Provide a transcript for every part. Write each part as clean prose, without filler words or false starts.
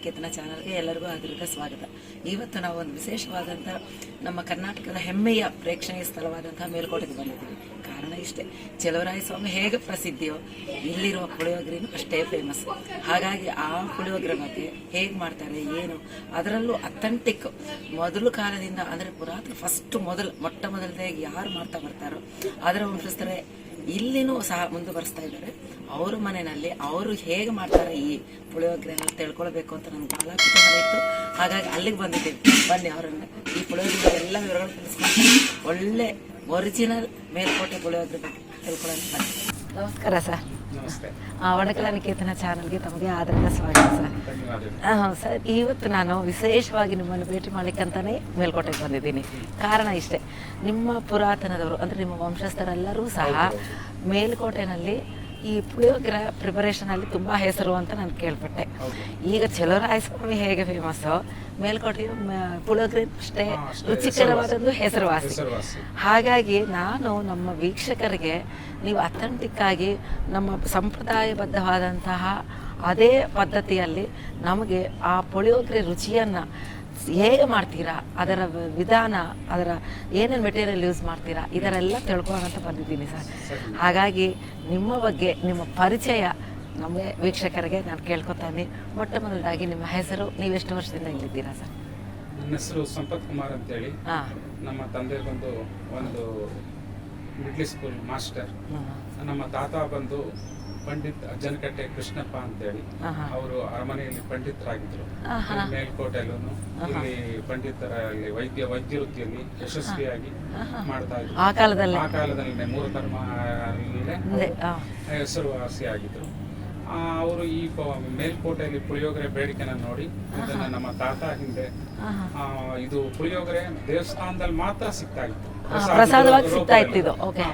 ಕಲಾನಿಕೇತನ ಚಾನಲ್ಗೆ ಎಲ್ಲರಿಗೂ ಆದರದ ಸ್ವಾಗತ. ಇವತ್ತು ನಾವು ಒಂದು ವಿಶೇಷವಾದಂಥ ನಮ್ಮ ಕರ್ನಾಟಕದ ಹೆಮ್ಮೆಯ ಪ್ರೇಕ್ಷಣೀಯ ಸ್ಥಳವಾದಂತಹ ಮೇಲ್ಕೋಟೆಗೆ ಬಂದಿದ್ದೀವಿ. ಕಾರಣ ಇಷ್ಟೇ, ಚಲುವರಾಯ ಸ್ವಾಮಿ ಹೇಗೆ ಪ್ರಸಿದ್ಧಿಯೋ ಇಲ್ಲಿರುವ ಪುಳಿಯೋಗರೆನೂ ಅಷ್ಟೇ ಫೇಮಸ್. ಹಾಗಾಗಿ ಆ ಪುಳಿಯೋಗರೆ ಬಗ್ಗೆ ಹೇಗೆ ಮಾಡ್ತಾರೆ ಏನು, ಅದರಲ್ಲೂ ಅಥೆಂಟಿಕ್ ಮೊದಲು ಕಾಲದಿಂದ ಅಂದರೆ ಪುರಾತನ ಮೊಟ್ಟ ಮೊದಲದಾಗಿ ಯಾರು ಮಾಡ್ತಾ ಬರ್ತಾರೋ ಅದರ ವಂಶಸ್ಥರೇ ಇಲ್ಲಿನೂ ಸಹ ಮುಂದುವರಿಸ್ತಾ ಇದ್ದಾರೆ. ಅವ್ರ ಮನೆಯಲ್ಲಿ ಅವರು ಹೇಗೆ ಮಾಡ್ತಾರೆ ಈ ಪುಳಿಯೋಗರೆನ ತಿಳ್ಕೊಳ್ಬೇಕು ಅಂತ ನನಗೆ ಬಹಳ ಕುತೂಹಲ ಇತ್ತು. ಹಾಗಾಗಿ ಅಲ್ಲಿಗೆ ಬಂದಿದ್ದೀವಿ. ಬನ್ನಿ ಅವರನ್ನು ಈ ಪುಳಿಯೋಗರೆ ಎಲ್ಲ ವಿವರಗಳು ತಿಳಿಸ್ಕೊಂಡು ಒಳ್ಳೆ ಒರಿಜಿನಲ್ ಮೇಲ್ಕೋಟೆ ಪುಳಿಯೋಗರೆ ಬಗ್ಗೆ ತಿಳ್ಕೊಳ್ಳೋಣ ಬನ್ನಿ. ನಮಸ್ಕಾರ ಸರ್. ವಡಕಲಾನಿಕೇತನ ಚಾನಲ್ಗೆ ತಮಗೆ ಆದರದ ಸ್ವಾಗತ ಸರ್. ಸರ್, ಇವತ್ತು ನಾನು ವಿಶೇಷವಾಗಿ ನಿಮ್ಮನ್ನು ಭೇಟಿ ಮಾಡಲಿಕ್ಕಂತಾನೆ ಮೇಲ್ಕೋಟೆಗೆ ಬಂದಿದ್ದೀನಿ. ಕಾರಣ ಇಷ್ಟೇ, ನಿಮ್ಮ ಪುರಾತನದವರು ಅಂದರೆ ನಿಮ್ಮ ವಂಶಸ್ಥರೆಲ್ಲರೂ ಸಹ ಮೇಲ್ಕೋಟೆನಲ್ಲಿ ಈ ಪುಳಿಯೋಗರೆ ಪ್ರಿಪರೇಷನಲ್ಲಿ ತುಂಬ ಹೆಸರು ಅಂತ ನಾನು ಕೇಳ್ಪಟ್ಟೆ. ಈಗ ಚಲುವರಾಯ ಸ್ವಾಮಿ ಹೇಗೆ ಫೇಮಸ್ಸೋ ಮೇಲ್ಕೋಟೆ ಪುಳಿಯೋಗರೆ ಅಷ್ಟೇ ರುಚಿಕರವಾದದ್ದು ಹೆಸರುವಾಸಿ. ಹಾಗಾಗಿ ನಾನು ನಮ್ಮ ವೀಕ್ಷಕರಿಗೆ ನೀವು ಅಥೆಂಟಿಕ್ ಆಗಿ ನಮ್ಮ ಸಂಪ್ರದಾಯಬದ್ಧವಾದಂತಹ ಅದೇ ಪದ್ಧತಿಯಲ್ಲಿ ನಮಗೆ ಆ ಪುಳಿಯೋಗರೆ ರುಚಿಯನ್ನು ಹೇಗೆ ಮಾಡ್ತೀರಾ, ಅದರ ವಿಧಾನ, ಅದರ ಏನೇನು ಮೆಟೀರಿಯಲ್ ಯೂಸ್ ಮಾಡ್ತೀರಾ, ಇದರೆಲ್ಲ ತಿಳ್ಕೊಳ್ಳೋಣ ಅಂತ ಬಂದಿದ್ದೀನಿ ಸರ್. ಹಾಗಾಗಿ ನಿಮ್ಮ ಬಗ್ಗೆ ನಿಮ್ಮ ಪರಿಚಯ ನಮಗೆ ವೀಕ್ಷಕರಿಗೆ ನಾನು ಕೇಳ್ಕೊತಾನೆ. ಮೊಟ್ಟ ಮೊದಲಾಗಿ ನಿಮ್ಮ ಹೆಸರು, ನೀವೆಷ್ಟು ವರ್ಷದಿಂದ ಇಲ್ಲಿದ್ದೀರಾ ಸರ್? ನನ್ನ ಹೆಸರು ಸಂಪತ್ ಕುಮಾರ್ ಅಂತೇಳಿ. ನಮ್ಮ ತಂದೆ ಬಂದು ಒಂದು ಮಿಡ್ಲ್ ಸ್ಕೂಲ್ ಮಾಸ್ಟರ್. ನಮ್ಮ ತಾತ ಬಂದು ಪಂಡಿತ್ ಅಜ್ಜನಕಟ್ಟೆ ಕೃಷ್ಣಪ್ಪ ಅಂತೇಳಿ, ಅವರು ಅರಮನೆಯಲ್ಲಿ ಪಂಡಿತರಾಗಿದ್ರು. ಮೇಲ್ಕೋಟೆಲ್ಲೂ ಇಲ್ಲಿ ಪಂಡಿತರಲ್ಲಿ ವೈದ್ಯ ವೃತ್ತಿಯಲ್ಲಿ ಯಶಸ್ವಿಯಾಗಿ ಮಾಡ್ತಾ ಇದ್ರು. ಆ ಕಾಲದಲ್ಲಿ ಮೂರು ತಲೆಮಾರಲ್ಲೇ ಹೆಸರುವಾಸಿಯಾಗಿದ್ರು. ಅವರು ಈ ಮೇಲ್ಕೋಟೆಯಲ್ಲಿ ಪುಳಿಯೋಗರೆ ಬೇಡಿಕೆನ ನೋಡಿ ಇದನ್ನ ನಮ್ಮ ತಾತ ಹಿಂದೆ ಇದು ಪುಳಿಯೋಗರೆ ದೇವಸ್ಥಾನದಲ್ಲಿ ಮಾತ್ರ ಸಿಗ್ತಾ ಇತ್ತು.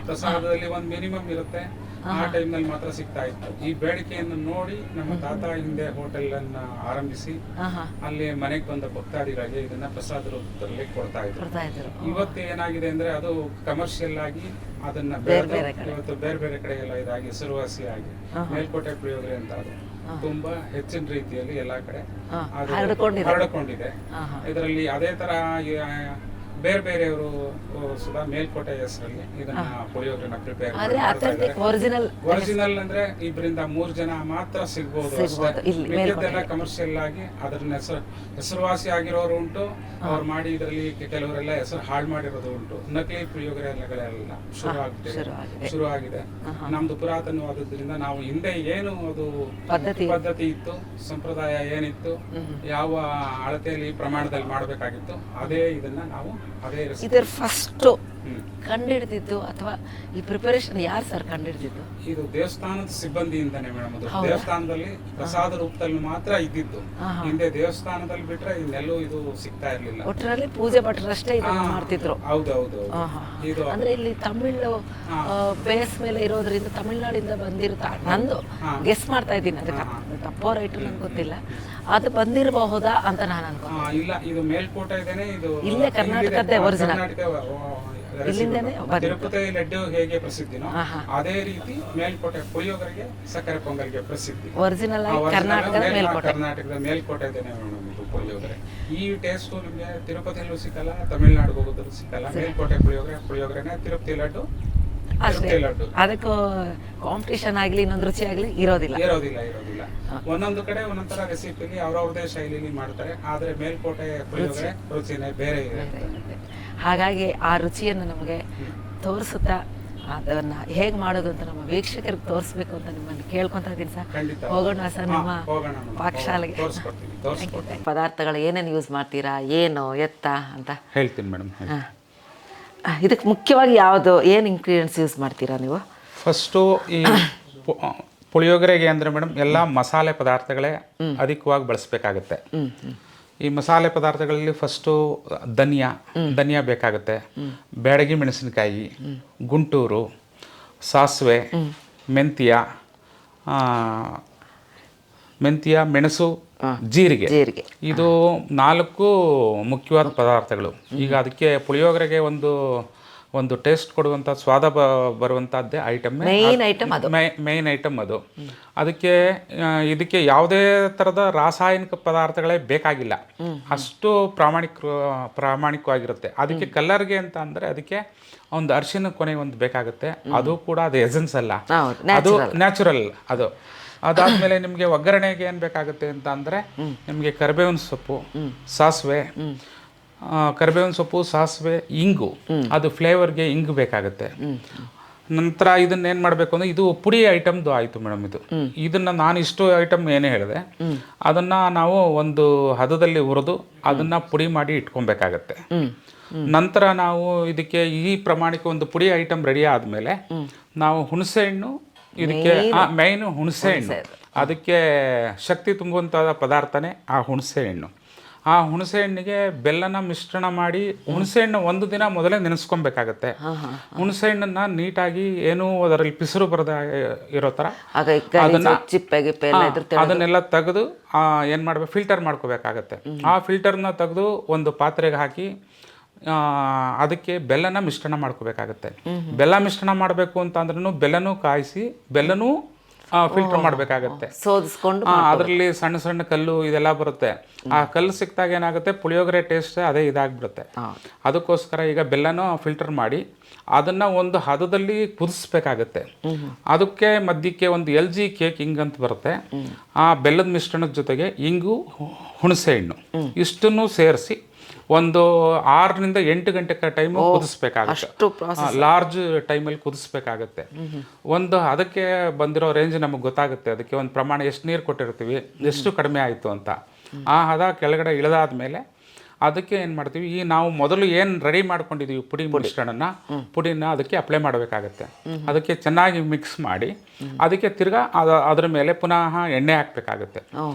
ಪ್ರಸಾದದಲ್ಲಿ ಒಂದು ಮಿನಿಮಮ್ ಇರುತ್ತೆ, ಆ ಟೈಮ್ ನಲ್ಲಿ ಮಾತ್ರ ಸಿಗ್ತಾ ಇತ್ತು. ಈ ಬೇಡಿಕೆಯನ್ನು ನೋಡಿ ನಮ್ಮ ತಾತ ಹಿಂದೆ ಹೋಟೆಲ್ ಅನ್ನ ಆರಂಭಿಸಿ ಅಲ್ಲಿ ಮನೆಗೆ ಬಂದ ಭಕ್ತಾದಿಗಳಿಗೆ ಇದನ್ನ ಪ್ರಸಾದ ರೂಪದಲ್ಲಿ ಕೊಡ್ತಾ ಇದ್ರು. ಇವತ್ತು ಏನಾಗಿದೆ ಅಂದ್ರೆ ಅದು ಕಮರ್ಷಿಯಲ್ ಆಗಿ ಅದನ್ನ ಇವತ್ತು ಬೇರೆ ಬೇರೆ ಕಡೆ ಎಲ್ಲ ಇದಾಗಿ ಹೆಸರುವಾಸಿಯಾಗಿ ಮೇಲ್ಕೋಟೆ ಪುಳಿಯೋಗರೆ ಅಂತ ಅದು ತುಂಬಾ ಹೆಚ್ಚಿನ ರೀತಿಯಲ್ಲಿ ಎಲ್ಲಾ ಕಡೆ ಹರಡಿಕೊಂಡಿದೆ. ಇದರಲ್ಲಿ ಅದೇ ತರ ಬೇರೆ ಬೇರೆಯವರು ಸುಧಾ ಮೇಲ್ಕೋಟೆ ಹೆಸರಲ್ಲಿ ಇದನ್ನ ಪುಳಿಯೋಗರೆನ ಪ್ರಿಪೇರ್ ಮಾಡ್ತಾರೆ. ಒರಿಜಿನಲ್ ಅಂದ್ರೆ 2-3 ಜನ ಮಾತ್ರ ಸಿಗ್ಬೋದು. ಮಿಕ್ಕಿದ್ದೆಲ್ಲ ಕಮರ್ಷಿಯಲ್ ಆಗಿ ಅದನ್ನ ಹೆಸರುವಾಸಿ ಆಗಿರೋರು ಉಂಟು. ಅವ್ರು ಮಾಡಿ ಇದರಲ್ಲಿ ಕೆಲವರೆಲ್ಲ ಹೆಸರು ಹಾಳು ಮಾಡಿರೋದು ಉಂಟು. ನಕಲಿ ಪುಳಿಯೋಗರೆಗಳೆಲ್ಲ ಶುರು ಆಗಿದೆ. ನಮ್ದು ಪುರಾತನವಾದದ್ರಿಂದ ನಾವು ಹಿಂದೆ ಏನು ಅದು ಪದ್ಧತಿ ಇತ್ತು, ಸಂಪ್ರದಾಯ ಏನಿತ್ತು, ಯಾವ ಅಳತೆಯಲ್ಲಿ ಪ್ರಮಾಣದಲ್ಲಿ ಮಾಡಬೇಕಾಗಿತ್ತು, ಅದೇ ಇದನ್ನ ನಾವು ಇದರ ಫಸ್ಟ್ ಕಂಡಿಡಿದಿದ್ದು ಅಥವಾ ಈ ಪ್ರಿಪರೇಷನ್ ಯಾರು ಸರ್ ಕಂಡಿಡಿದಿದ್ದು? ಇದು ದೇವಸ್ಥಾನದ ಸಿಬ್ಬಂದಿಯಿಂದಾನೆ ಮೇಡಮ್. ಅದು ದೇವಸ್ಥಾನದಲ್ಲಿ ಪ್ರಸಾದ ರೂಪದಲ್ಲಿ ಮಾತ್ರ ಇದ್ದಿದ್ದು. ಹಿಂದೆ ದೇವಸ್ಥಾನದಲ್ಲಿ ಬಿಟ್ರೆ ಇನ್ನೆಲ್ಲೂ ಇದು ಸಿಗ್ತಾ ಇರ್ಲಿಲ್ಲ. ಒಟ್ಟರಲ್ಲಿ ಪೂಜೆ ಭಟ್ರಷ್ಟೇ ಇದನ್ನ ಮಾಡ್ತಿದ್ರು. ಹೌದೌದು. ಇದು ಅಂದ್ರೆ ಇಲ್ಲಿ ತಮಿಳು ಬೇಸ್ ಮೇಲೆ ಇರೋದ್ರಿಂದ ತಮಿಳ್ನಾಡಿಂದ ಬಂದಿರುತ್ತಾ, ನಂದು ಗೆಸ್ ಮಾಡ್ತಾ ಇದ್ದೀನಿ, ಅದಕ್ಕೆ ತಪ್ಪೋ ರೈಟು ನಂಗೆ ಗೊತ್ತಿಲ್ಲ, ಅದು ಬಂದಿರಬಹುದಾ ಅಂತ ನಾನು ಅನ್ಕೊಂಡೆ. ಇಲ್ಲ, ಇದು ಮೇಲ್ಕೋಟೆ ಇದೇನೆ, ಇದು ಇಲ್ಲೇ ಕರ್ನಾಟಕದ್ದೇ ಒರಿಜಿನಲ್. ತಿರುಪತಿ ಲಡ್ಡು ಹೇಗೆ ಪ್ರಸಿದ್ಧಿನೋ ಅದೇ ರೀತಿ ಮೇಲ್ಕೋಟೆ ಪುಳಿಯೋಗರೆಗೆ ಸಕ್ಕರೆ ಪೊಂಗಲ್ಗೆ ಪ್ರಸಿದ್ಧಿ. ಒರಿಜಿನಲ್ ಕರ್ನಾಟಕದ ಮೇಲ್ಕೋಟೆ ಇದೇನೆ ಪುಳಿಯೋಗರೆ. ಈ ಟೇಸ್ಟ್ ನಿಮಗೆ ತಿರುಪತಿಯಲ್ಲೂ ಸಿಕ್ಕಲ್ಲ, ತಮಿಳ್ನಾಡು ಹೋಗೋದ್ರೂ ಸಿಕ್ಕಲ್ಲ. ಮೇಲ್ಕೋಟೆ ಪುಳಿಯೋಗರೆನೆ ತಿರುಪತಿ ಲಡ್ಡು. ಅದಕ್ಕೂ ಕಾಂಪಿಟೇಷನ್ ಆಗ್ಲಿ ಇನ್ನೊಂದು ರುಚಿ ಆಗ್ಲಿ ಇರೋದಿಲ್ಲ. ಒಂದೊಂದು ಕಡೆ ಒಂದೊಂದರ ರೆಸಿಪಿಲಿ ಅವ್ರವ್ರದೇ ಶೈಲಿಲಿ ಮಾಡ್ತಾರೆ. ಆದ್ರೆ ಮೇಲ್ಕೋಟೆ ಪುಳಿಯೋಗರೆ ರುಚಿನೇ ಬೇರೆ ಇದೆ. ಹಾಗಾಗಿ ಆ ರುಚಿಯನ್ನು ನಮಗೆ ತೋರಿಸುತ್ತಾ ಅದನ್ನ ಹೇಗೆ ಮಾಡೋದು ಅಂತ ನಮ್ಮ ವೀಕ್ಷಕರಿಗೆ ತೋರಿಸ್ಬೇಕು ಅಂತ ನಿಮ್ಮನ್ನು ಕೇಳ್ಕೊಂತ ಇದ್ದೀನಿ ಸರ್. ಹೋಗೋಣ ಸರ್ ನಿಮ್ಮ ಪಾಕಶಾಲೆಗೆ. ಪದಾರ್ಥಗಳು ಏನೇನು ಯೂಸ್ ಮಾಡ್ತೀರಾ, ಏನು ಎತ್ತ ಅಂತ ಹೇಳ್ತೀನಿ ಮೇಡಮ್. ಇದಕ್ಕೆ ಮುಖ್ಯವಾಗಿ ಯಾವುದು ಏನು ಇಂಗ್ರೀಡಿಯೆಂಟ್ಸ್ ಯೂಸ್ ಮಾಡ್ತೀರಾ ನೀವು? ಫಸ್ಟು ಈ ಪುಳಿಯೋಗರೆಗೆ ಅಂದರೆ ಮೇಡಮ್ ಎಲ್ಲ ಮಸಾಲೆ ಪದಾರ್ಥಗಳೇ ಅಧಿಕವಾಗಿ ಬಳಸಬೇಕಾಗುತ್ತೆ. ಈ ಮಸಾಲೆ ಪದಾರ್ಥಗಳಲ್ಲಿ ಫಸ್ಟು ಧನಿಯಾ ಬೇಕಾಗುತ್ತೆ, ಬ್ಯಾಡಗಿ ಮೆಣಸಿನಕಾಯಿ, ಗುಂಟೂರು, ಸಾಸಿವೆ, ಮೆಂತ್ಯ, ಮೆಣಸು, ಜೀರಿಗೆ. ಇದು 4 ಮುಖ್ಯವಾದ ಪದಾರ್ಥಗಳು. ಈಗ ಅದಕ್ಕೆ ಪುಳಿಯೋಗರೆಗೆ ಒಂದು ಒಂದು ಟೇಸ್ಟ್ ಕೊಡುವಂಥ ಸ್ವಾದ ಬರುವಂಥದ್ದೇ ಐಟಮ್ ಮೇನ್ ಐಟಮ್ ಅದು. ಅದಕ್ಕೆ ಇದಕ್ಕೆ ಯಾವುದೇ ಥರದ ರಾಸಾಯನಿಕ ಪದಾರ್ಥಗಳೇ ಬೇಕಾಗಿಲ್ಲ, ಅಷ್ಟು ಪ್ರಾಮಾಣಿಕವಾಗಿರುತ್ತೆ. ಅದಕ್ಕೆ ಕಲರ್ಗೆ ಅಂತ ಅಂದರೆ ಅದಕ್ಕೆ ಒಂದು ಅರಿಶಿನ ಕೊನೆ ಒಂದು ಬೇಕಾಗುತ್ತೆ, ಅದು ಕೂಡ ಅದು ಎಸೆನ್ಸ್ ಅಲ್ಲ, ಅದು ನ್ಯಾಚುರಲ್. ಅದಾದಮೇಲೆ ನಿಮಗೆ ಒಗ್ಗರಣೆಗೆ ಏನು ಬೇಕಾಗುತ್ತೆ ಅಂತ ಅಂದರೆ ನಿಮಗೆ ಕರಿಬೇವಿನ ಸೊಪ್ಪು, ಸಾಸಿವೆ, ಇಂಗು, ಅದು ಫ್ಲೇವರ್ಗೆ ಇಂಗು ಬೇಕಾಗುತ್ತೆ. ನಂತರ ಇದನ್ನ ಏನು ಮಾಡಬೇಕು ಅಂದರೆ ಇದು ಪುಡಿ ಐಟಮ್ದು ಆಯಿತು ಮೇಡಮ್. ಇದನ್ನು ನಾನು ಇಷ್ಟು ಐಟಮ್ ಏನೇ ಹೇಳಿದೆ ಅದನ್ನು ನಾವು ಒಂದು ಹದದಲ್ಲಿ ಹುರಿದು ಅದನ್ನು ಪುಡಿ ಮಾಡಿ ಇಟ್ಕೊಬೇಕಾಗತ್ತೆ. ನಂತರ ನಾವು ಇದಕ್ಕೆ ಈ ಪ್ರಮಾಣಕ್ಕೆ ಒಂದು ಪುಡಿ ಐಟಮ್ ರೆಡಿ ಆದಮೇಲೆ ನಾವು ಹುಣಸೆ ಹಣ್ಣು, ಇದಕ್ಕೆ ಮೇಯ್ನು ಹುಣಸೆ ಹಣ್ಣು, ಅದಕ್ಕೆ ಶಕ್ತಿ ತುಂಬುವಂಥ ಪದಾರ್ಥನೇ ಆ ಹುಣಸೆ ಹಣ್ಣು. ಆ ಹುಣಸೆ ಹಣ್ಣಿಗೆ ಬೆಲ್ಲನ ಮಿಶ್ರಣ ಮಾಡಿ, ಹುಣಸೆ ಹಣ್ಣು ಒಂದು ದಿನ ಮೊದಲೇ ನೆನೆಸ್ಕೊಬೇಕಾಗತ್ತೆ. ಹುಣಸೆ ಹಣ್ಣನ್ನ ನೀಟಾಗಿ ಏನು ಅದರಲ್ಲಿ ಪಿಸುರು ಬರದ ಇರೋ ಥರ ಅದನ್ನೆಲ್ಲ ತೆಗೆದು ಏನು ಮಾಡಬೇಕು, ಫಿಲ್ಟರ್ ಮಾಡ್ಕೋಬೇಕಾಗತ್ತೆ. ಆ ಫಿಲ್ಟರ್ನ ತೆಗೆದು ಒಂದು ಪಾತ್ರೆಗೆ ಹಾಕಿ ಅದಕ್ಕೆ ಬೆಲ್ಲನ ಮಿಶ್ರಣ ಮಾಡ್ಕೋಬೇಕಾಗತ್ತೆ. ಬೆಲ್ಲ ಮಿಶ್ರಣ ಮಾಡಬೇಕು ಅಂತ ಅಂದ್ರೂ ಬೆಲ್ಲನೂ ಕಾಯಿಸಿ ಬೆಲ್ಲನೂ ಫಿಲ್ಟರ್ ಮಾಡಬೇಕಾಗತ್ತೆ. ಸೋದಿಸ್ಕೊಂಡು ಅದರಲ್ಲಿ ಸಣ್ಣ ಸಣ್ಣ ಕಲ್ಲು ಇದೆಲ್ಲ ಬರುತ್ತೆ. ಆ ಕಲ್ಲು ಸಿಕ್ತಾಗ ಏನಾಗುತ್ತೆ, ಪುಳಿಯೋಗರೆ ಟೇಸ್ಟ್ ಅದೇ ಇದಾಗ್ಬಿಡುತ್ತೆ. ಅದಕ್ಕೋಸ್ಕರ ಈಗ ಬೆಲ್ಲನೂ ಫಿಲ್ಟರ್ ಮಾಡಿ ಅದನ್ನ ಒಂದು ಹದದಲ್ಲಿ ಕುದಿಸ್ಬೇಕಾಗತ್ತೆ. ಅದಕ್ಕೆ ಮಧ್ಯಕ್ಕೆ ಒಂದು LG ಕೇಕ್ ಹಿಂಗ್ ಅಂತ ಬರುತ್ತೆ. ಆ ಬೆಲ್ಲದ ಮಿಶ್ರಣದ ಜೊತೆಗೆ ಇಂಗು, ಹುಣಸೆ ಹಣ್ಣು ಇಷ್ಟನ್ನು ಸೇರಿಸಿ ಒಂದು 6 ರಿಂದ 8 ಗಂಟೆ ಟೈಮು ಕುದಿಸ್ಬೇಕಾಗುತ್ತೆ. ಲಾರ್ಜ್ ಟೈಮಲ್ಲಿ ಕುದಿಸ್ಬೇಕಾಗತ್ತೆ. ಒಂದು ಅದಕ್ಕೆ ಬಂದಿರೋ ರೇಂಜ್ ನಮಗೆ ಗೊತ್ತಾಗುತ್ತೆ. ಅದಕ್ಕೆ ಒಂದು ಪ್ರಮಾಣ ಎಷ್ಟು ನೀರು ಕೊಟ್ಟಿರ್ತೀವಿ, ಎಷ್ಟು ಕಡಿಮೆ ಆಯಿತು ಅಂತ. ಆ ಹದ ಕೆಳಗಡೆ ಇಳಿದಾದ್ಮೇಲೆ ಅದಕ್ಕೆ ಏನು ಮಾಡ್ತೀವಿ, ಈ ನಾವು ಮೊದಲು ಏನು ರೆಡಿ ಮಾಡ್ಕೊಂಡಿದ್ದೀವಿ ಪುಡಿ ಪುಡಿನ ಅದಕ್ಕೆ ಅಪ್ಲೈ ಮಾಡಬೇಕಾಗತ್ತೆ. ಅದಕ್ಕೆ ಚೆನ್ನಾಗಿ ಮಿಕ್ಸ್ ಮಾಡಿ ಅದಕ್ಕೆ ತಿರ್ಗಾ ಅದ್ರ ಮೇಲೆ ಪುನಃ ಎಣ್ಣೆ ಹಾಕಬೇಕಾಗತ್ತೆ.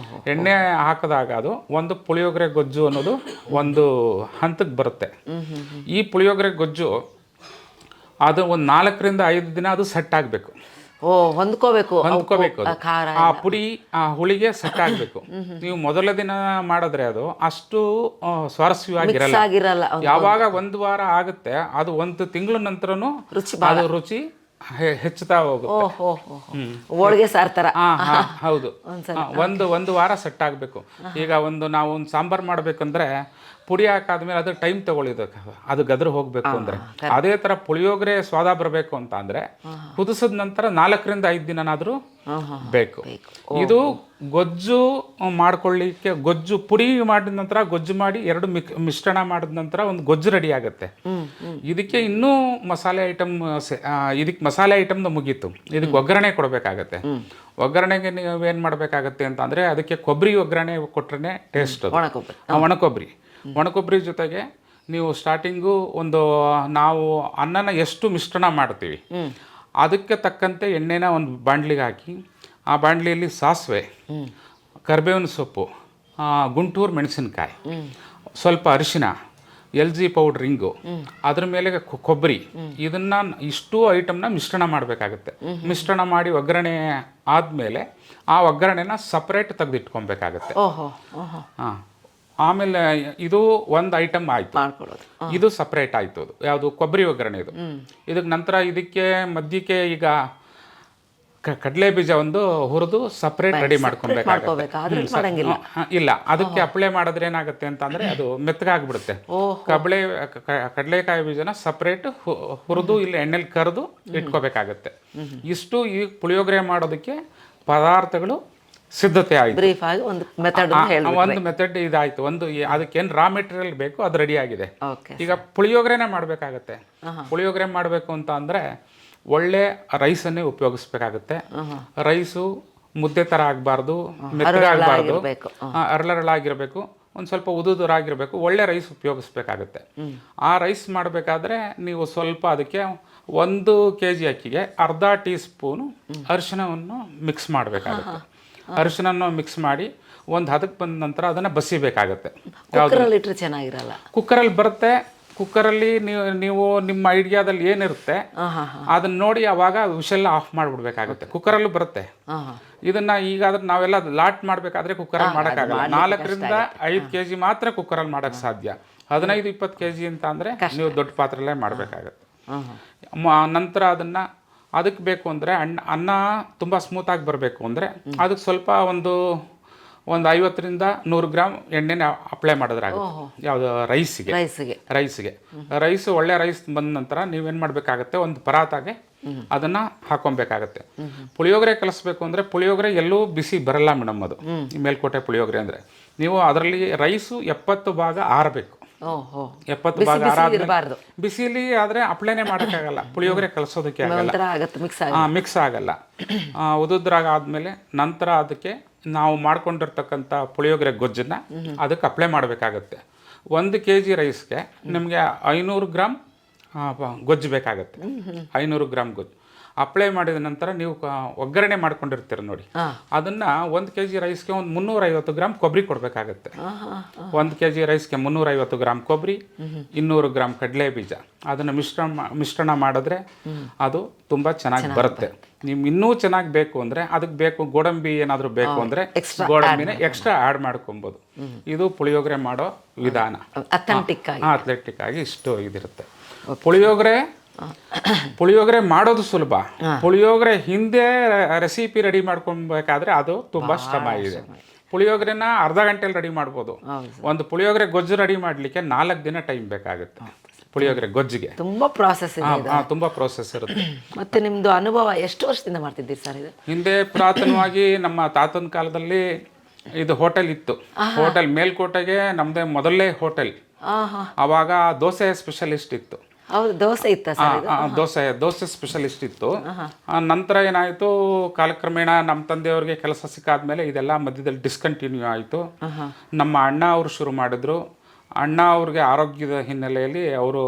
ಎಣ್ಣೆ ಹಾಕಿದಾಗ ಅದು ಒಂದು ಪುಳಿಯೋಗರೆ ಗೊಜ್ಜು ಅನ್ನೋದು ಒಂದು ಹಂತಕ್ಕೆ ಬರುತ್ತೆ. ಈ ಪುಳಿಯೋಗರೆ ಗೊಜ್ಜು ಅದು ಒಂದು 4 ರಿಂದ 5 ದಿನ ಅದು ಸೆಟ್ ಆಗಬೇಕು. ಹೊಂದ್ಕೋಬೇಕು. ಆ ಪುಡಿ ಆ ಹುಳಿಗೆ ಸೆಟ್ ಆಗಬೇಕು. ನೀವು ಮೊದಲ ದಿನ ಮಾಡಿದ್ರೆ ಅದು ಅಷ್ಟು ಸ್ವಾರಸ್ಯವಾಗಿರಲ್ಲ. ಯಾವಾಗ 1 ವಾರ ಆಗುತ್ತೆ, ಅದು 1 ತಿಂಗಳ ನಂತರನು ಅದು ರುಚಿ ಹೆಚ್ಚುತ್ತಾ ಹೋಗುತ್ತೆ. ಹೋಳಿಗೆ ಸಾರ್ ತರ. ಹೌದು, ಒಂದು ವಾರ ಸೆಟ್ ಆಗಬೇಕು. ಈಗ ನಾವು ಒಂದು ಸಾಂಬಾರು ಮಾಡ್ಬೇಕಂದ್ರೆ ಪುಡಿ ಹಾಕಾದ್ಮೇಲೆ ಅದು ಟೈಮ್ ತಗೊಳ್ಳಿದಕ್ಕೆ, ಅದು ಗದ್ರ ಹೋಗ್ಬೇಕು ಅಂದ್ರೆ. ಅದೇ ತರ ಪುಳಿಯೋಗರೆ ಸ್ವಾದ ಬರಬೇಕು ಅಂತ ಅಂದ್ರೆ ಕುದಿಸಿದ ನಂತರ 4 ರಿಂದ 5 ದಿನನಾದ್ರೂ ಬೇಕು. ಇದು ಗೊಜ್ಜು ಮಾಡ್ಕೊಳ್ಳಿಕ್ಕೆ, ಗೊಜ್ಜು ಪುಡಿ ಮಾಡಿದ ನಂತರ ಗೊಜ್ಜು ಮಾಡಿ 2 ಮಿಶ್ರಣ ಮಾಡಿದ ನಂತರ ಒಂದು ಗೊಜ್ಜು ರೆಡಿ ಆಗುತ್ತೆ. ಇದಕ್ಕೆ ಇನ್ನೂ ಮಸಾಲೆ ಐಟಮ್ ಮುಗೀತು. ಇದಕ್ಕೆ ಒಗ್ಗರಣೆ ಕೊಡಬೇಕಾಗತ್ತೆ. ಒಗ್ಗರಣೆಗೆ ನೀವೇನು ಮಾಡಬೇಕಾಗತ್ತೆ ಅಂತ ಅಂದರೆ ಅದಕ್ಕೆ ಕೊಬ್ಬರಿ ಒಗ್ಗರಣೆ ಕೊಟ್ರೆ ಟೇಸ್ಟ್. ಒಣಕೊಬ್ಬರಿ ಜೊತೆಗೆ ನೀವು ಸ್ಟಾರ್ಟಿಂಗು ನಾವು ಅನ್ನನ ಎಷ್ಟು ಮಿಶ್ರಣ ಮಾಡ್ತೀವಿ ಅದಕ್ಕೆ ತಕ್ಕಂತೆ ಎಣ್ಣೆನ ಒಂದು ಬಾಣಲಿಗೆ ಹಾಕಿ, ಆ ಬಾಣಲಿಯಲ್ಲಿ ಸಾಸಿವೆ, ಕರಿಬೇವಿನ ಸೊಪ್ಪು, ಗುಂಟೂರು ಮೆಣಸಿನಕಾಯಿ, ಸ್ವಲ್ಪ ಅರಿಶಿನ, LG ಪೌಡ್ರ್, ಇಂಗು, ಅದ್ರ ಮೇಲೆ ಕೊಬ್ಬರಿ, ಇದನ್ನ ಇಷ್ಟು ಐಟಮ್ನ ಮಿಶ್ರಣ ಮಾಡಬೇಕಾಗುತ್ತೆ. ಮಿಶ್ರಣ ಮಾಡಿ ಒಗ್ಗರಣೆ ಆದಮೇಲೆ ಆ ಒಗ್ಗರಣೆನ ಸಪ್ರೇಟ್ ತೆಗೆದಿಟ್ಕೊಬೇಕಾಗತ್ತೆ. ಆಮೇಲೆ ಇದು ಒಂದು ಐಟಮ್ ಆಯಿತು, ಇದು ಸಪ್ರೇಟ್ ಆಯಿತು. ಅದು ಯಾವುದು, ಕೊಬ್ಬರಿ ಒಗ್ಗರಣೆ. ಇದಕ್ಕೆ ನಂತರ ಇದಕ್ಕೆ ಮಧ್ಯಕ್ಕೆ ಈಗ ಕಡಲೆ ಬೀಜ ಒಂದು ಹುರಿದು ಸಪ್ರೇಟ್ ರೆಡಿ ಮಾಡ್ಕೊಬೇಕಾಗುತ್ತೆ. ಇಲ್ಲ, ಅದಕ್ಕೆ ಅಪ್ಲೈ ಮಾಡಿದ್ರೆ ಏನಾಗುತ್ತೆ ಅಂತ ಅಂದ್ರೆ ಅದು ಮೆತ್ತಗಾಗ್ಬಿಡುತ್ತೆ. ಕಡಲೆಕಾಯಿ ಬೀಜನ ಸಪ್ರೇಟ್ ಹುರಿದು ಇಲ್ಲಿ ಎಣ್ಣೆಲಿ ಕರೆದು ಇಟ್ಕೋಬೇಕಾಗತ್ತೆ. ಇಷ್ಟು ಈ ಪುಳಿಯೋಗರೆ ಮಾಡೋದಕ್ಕೆ ಪದಾರ್ಥಗಳು ಸಿದ್ಧತೆ ಆಯಿತು. ಒಂದು ಮೆಥಡ್ ಇದಾಯಿತು. ಅದಕ್ಕೇನು ರಾ ಮೆಟೀರಿಯಲ್ ಬೇಕು ಅದು ರೆಡಿ ಆಗಿದೆ. ಈಗ ಪುಳಿಯೋಗರೆನೇ ಮಾಡಬೇಕಾಗತ್ತೆ. ಪುಳಿಯೋಗರೆ ಮಾಡಬೇಕು ಅಂತ ಅಂದರೆ ಒಳ್ಳೆ ರೈಸನ್ನೇ ಉಪಯೋಗಿಸ್ಬೇಕಾಗತ್ತೆ. ರೈಸು ಮುದ್ದೆ ಥರ ಆಗಬಾರ್ದು, ಮೆತ್ತಗಾಗಬಾರ್ದು, ಅರಳರಳಾಗಿರಬೇಕು, ಒಂದು ಸ್ವಲ್ಪ ಉದುರಾಗಿರಬೇಕು. ಒಳ್ಳೆ ರೈಸ್ ಉಪಯೋಗಿಸ್ಬೇಕಾಗತ್ತೆ. ಆ ರೈಸ್ ಮಾಡಬೇಕಾದ್ರೆ ನೀವು ಸ್ವಲ್ಪ ಅದಕ್ಕೆ 1 kg ಅಕ್ಕಿಗೆ ಅರ್ಧ ಟೀ ಸ್ಪೂನು ಅರಿಶಿನವನ್ನು ಮಿಕ್ಸ್ ಮಾಡಬೇಕಾಗುತ್ತೆ. ಅರಿಶಿನನ್ನು ಮಿಕ್ಸ್ ಮಾಡಿ ಒಂದು ಹದಕ್ಕೆ ಬಂದ ನಂತರ ಅದನ್ನು ಬಸಿಬೇಕಾಗತ್ತೆ. ಚೆನ್ನಾಗಿರಲ್ಲ, ಕುಕ್ಕರಲ್ಲಿ ಬರುತ್ತೆ. ಕುಕ್ಕರಲ್ಲಿ ನೀವು ನಿಮ್ಮ ಐಡಿಯಾದಲ್ಲಿ ಏನಿರುತ್ತೆ ಅದನ್ನ ನೋಡಿ ಅವಾಗ ವಿಷಲ್ ಆಫ್ ಮಾಡಿಬಿಡ್ಬೇಕಾಗುತ್ತೆ. ಕುಕ್ಕರಲ್ಲೂ ಬರುತ್ತೆ. ಇದನ್ನ ಈಗಾದ್ರೆ ನಾವೆಲ್ಲ ಲಾಟ್ ಮಾಡಬೇಕಾದ್ರೆ ಕುಕ್ಕರಲ್ಲಿ ಮಾಡೋಕ್ಕಾಗಲ್ಲ. 4 ರಿಂದ 5 kg ಮಾತ್ರ ಕುಕ್ಕರಲ್ಲಿ ಮಾಡೋಕ್ಕೆ ಸಾಧ್ಯ. 15-20 kg ಅಂತ ಅಂದರೆ ನೀವು ದೊಡ್ಡ ಪಾತ್ರೆಯಲ್ಲೇ ಮಾಡಬೇಕಾಗತ್ತೆ. ನಂತರ ಅದಕ್ಕೆ ಬೇಕು ಅಂದರೆ ಅನ್ನ ತುಂಬ ಸ್ಮೂತಾಗಿ ಬರಬೇಕು ಅಂದರೆ ಅದಕ್ಕೆ ಸ್ವಲ್ಪ ಒಂದು 50ರಿಂದ 100 ಗ್ರಾಮ್ ಎಣ್ಣೆನ ಅಪ್ಲೈ ಮಾಡಿದ್ರಾಗುತ್ತೆ. ಯಾವುದು ರೈಸ್ಗೆ ರೈಸ್ ಒಳ್ಳೆ ರೈಸ್ ಬಂದ ನಂತರ ನೀವೇನು ಮಾಡಬೇಕಾಗತ್ತೆ, ಒಂದು ಪರಾತಾಗೆ ಅದನ್ನು ಹಾಕೊಬೇಕಾಗತ್ತೆ. ಪುಳಿಯೋಗರೆ ಕಲಿಸ್ಬೇಕು ಅಂದರೆ ಪುಳಿಯೋಗರೆ ಎಲ್ಲೂ ಬಿಸಿ ಬರಲ್ಲ ಮೇಡಮ್. ಅದು ಮೇಲ್ಕೋಟೆ ಪುಳಿಯೋಗರೆ ಅಂದರೆ ನೀವು ಅದರಲ್ಲಿ ರೈಸು 70 ಭಾಗ ಆರಬೇಕು. 70 ಭಾಗ ಆರಾದ್ಮೇಲೆ ಬಿಸಿಲಿ ಆದರೆ ಅಪ್ಲೈನೇ ಮಾಡೋಕ್ಕಾಗಲ್ಲ, ಪುಳಿಯೋಗರೆ ಕಲಿಸೋದಕ್ಕೆ ಆಗಲ್ಲ, ಮಿಕ್ಸ್ ಆಗಲ್ಲ. ಉದುದ್ರಾಗ ಆದಮೇಲೆ ನಂತರ ಅದಕ್ಕೆ ನಾವು ಮಾಡ್ಕೊಂಡಿರ್ತಕ್ಕಂಥ ಪುಳಿಯೋಗರೆ ಗೊಜ್ಜನ್ನು ಅದಕ್ಕೆ ಅಪ್ಲೈ ಮಾಡಬೇಕಾಗತ್ತೆ. 1 kg ರೈಸ್ಗೆ ನಿಮಗೆ 500 ಗ್ರಾಮ್ ಗೊಜ್ಜು ಬೇಕಾಗತ್ತೆ. 500 ಗ್ರಾಮ್ ಗೊಜ್ಜು ಅಪ್ಲೈ ಮಾಡಿದ ನಂತರ ನೀವು ಒಗ್ಗರಣೆ ಮಾಡ್ಕೊಂಡಿರ್ತೀರ ನೋಡಿ, ಅದನ್ನು 1 kg ರೈಸ್ಗೆ ಒಂದು 350 ಗ್ರಾಮ್ ಕೊಬ್ಬರಿ ಕೊಡಬೇಕಾಗತ್ತೆ. 1 kg ರೈಸ್ಗೆ 350 ಗ್ರಾಮ್ ಕೊಬ್ಬರಿ, 200 ಗ್ರಾಮ್ ಕಡಲೆ ಬೀಜ, ಅದನ್ನು ಮಿಶ್ರಣ ಮಾಡಿದ್ರೆ ಅದು ತುಂಬ ಚೆನ್ನಾಗಿ ಬರುತ್ತೆ. ನಿಮ್ಗೆ ಇನ್ನೂ ಚೆನ್ನಾಗಿ ಬೇಕು ಅಂದರೆ ಅದಕ್ಕೆ ಬೇಕು ಗೋಡಂಬಿ ಏನಾದರೂ ಬೇಕು ಅಂದರೆ ಗೋಡಂಬಿನ ಎಕ್ಸ್ಟ್ರಾ ಆ್ಯಡ್ ಮಾಡ್ಕೊಬೋದು. ಇದು ಪುಳಿಯೋಗರೆ ಮಾಡೋ ವಿಧಾನ. ಅಥ್ಲೆಟಿಕ್ ಆಗಿ ಇಷ್ಟು ಇದಿರುತ್ತೆ. ಪುಳಿಯೋಗರೆ ಮಾಡೋದು ಸುಲಭ. ಪುಳಿಯೋಗರೆ ಹಿಂದೆ ರೆಸಿಪಿ ರೆಡಿ ಮಾಡ್ಕೊಬೇಕಾದ್ರೆ ಅದು ತುಂಬ ಶ್ರಮ ಇದೆ. ಪುಳಿಯೋಗರೆನ ಅರ್ಧ ಗಂಟೆಲಿ ರೆಡಿ ಮಾಡ್ಬೋದು. ಒಂದು ಪುಳಿಯೋಗರೆ ಗೊಜ್ಜು ರೆಡಿ ಮಾಡಲಿಕ್ಕೆ 4 ದಿನ ಟೈಮ್ ಬೇಕಾಗುತ್ತೆ. ಪುಳಿಯೋಗರೆ ಗೊಜ್ಜಿಗೆ ತುಂಬ ಪ್ರೋಸೆಸ್ ಇರುತ್ತೆ. ಮತ್ತೆ ನಿಮ್ದು ಅನುಭವ ಎಷ್ಟು ವರ್ಷದಿಂದ ಮಾಡ್ತಿದ್ದೀರಿ ಸರ್ ಇದು? ಹಿಂದೆ ಪುರಾತನವಾಗಿ ನಮ್ಮ ತಾತನ ಕಾಲದಲ್ಲಿ ಇದು ಹೋಟೆಲ್ ಇತ್ತು. ಹೋಟೆಲ್ ಮೇಲ್ಕೋಟೆಗೆ ನಮ್ಮದೇ ಮೊದಲೇ ಹೋಟೆಲ್. ಆವಾಗ ದೋಸೆ ಸ್ಪೆಷಲಿಸ್ಟ್ ಇತ್ತು. ದೋಸೆ ಸ್ಪೆಷಲಿಸ್ಟ್ ಇತ್ತು. ನಂತರ ಏನಾಯಿತು, ಕಾಲಕ್ರಮೇಣ ನಮ್ಮ ತಂದೆಯವ್ರಿಗೆ ಕೆಲಸ ಸಿಕ್ಕಾದ್ಮೇಲೆ ಇದೆಲ್ಲ ಮಧ್ಯದಲ್ಲಿ ಡಿಸ್ಕಂಟಿನ್ಯೂ ಆಯಿತು. ನಮ್ಮ ಅಣ್ಣ ಅವರು ಶುರು ಮಾಡಿದ್ರು. ಅಣ್ಣ ಅವ್ರಿಗೆ ಆರೋಗ್ಯದ ಹಿನ್ನೆಲೆಯಲ್ಲಿ ಅವರು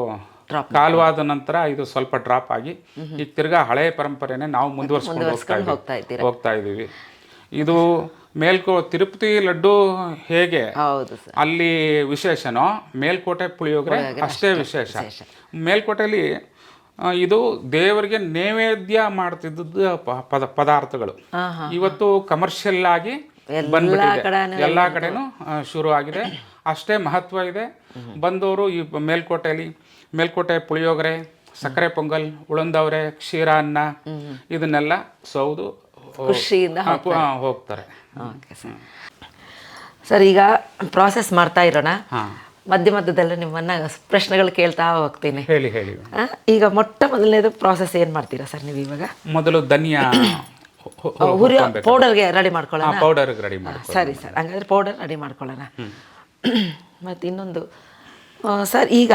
ಕಾಲವಾದ ನಂತರ ಇದು ಸ್ವಲ್ಪ ಡ್ರಾಪ್ ಆಗಿ ಈಗ ತಿರ್ಗಾ ಹಳೆಯ ಪರಂಪರೆನೇ ನಾವು ಮುಂದುವರ್ಸ್ಕೊಂಡು ಹೋಗ್ತಾ ಇದ್ದೀವಿ. ಇದು ತಿರುಪತಿ ಲಡ್ಡು ಹೇಗೆ ಅಲ್ಲಿ ವಿಶೇಷನೋ, ಮೇಲ್ಕೋಟೆ ಪುಳಿಯೋಗರೆ ಅಷ್ಟೇ ವಿಶೇಷ. ಮೇಲ್ಕೋಟೆಯಲ್ಲಿ ಇದು ದೇವರಿಗೆ ನೈವೇದ್ಯ ಮಾಡ್ತಿದ್ದ ಪದಾರ್ಥಗಳು ಇವತ್ತು ಕಮರ್ಷಿಯಲ್ ಆಗಿ ಬಂದ್ಬಿಟ್ಟಿದೆ. ಎಲ್ಲ ಕಡೆನೂ ಶುರು ಆಗಿದೆ. ಅಷ್ಟೇ ಮಹತ್ವ ಇದೆ. ಬಂದವರು ಈ ಮೇಲ್ಕೋಟೆ ಪುಳಿಯೋಗರೆ, ಸಕ್ಕರೆ ಪೊಂಗಲ್, ಉಳಂದವರೆ, ಕ್ಷೀರಾನ್ನ ಇದನ್ನೆಲ್ಲ ಸೌದು ಖುಷಿಯಿಂದ ಹೋಗ್ತಾರೆ. ಸರ್, ಈಗ ಪ್ರಾಸೆಸ್ ಮಾಡ್ತಾ ಇರೋಣ. ಮಧ್ಯದಲ್ಲಿ ನಿಮ್ಮನ್ನ ಪ್ರಶ್ನೆಗಳು ಕೇಳ್ತಾ ಹೋಗ್ತೀನಿ. ಹೇಳಿ. ಈಗ ಮೊದಲನೇದು ಪ್ರಾಸೆಸ್ ಏನು ಮಾಡ್ತೀರಾ ಸರ್ ನೀವು ಇವಾಗ? ಮೊದಲು ಧನಿಯಾ ಪೌಡರ್ಗೆ ರೆಡಿ ಮಾಡ್ಕೊಳ್ಳೋಣ. ಪೌಡರ್ಗೆ ರೆಡಿ ಮಾಡ್ಕೊಳ್ಳೋಣ. ಸರಿ ಸರ್, ಹಂಗಾದ್ರೆ ಪೌಡರ್ ರೆಡಿ ಮಾಡ್ಕೊಳ್ಳೋಣ. ಮತ್ತು ಇನ್ನೊಂದು ಸರ್, ಈಗ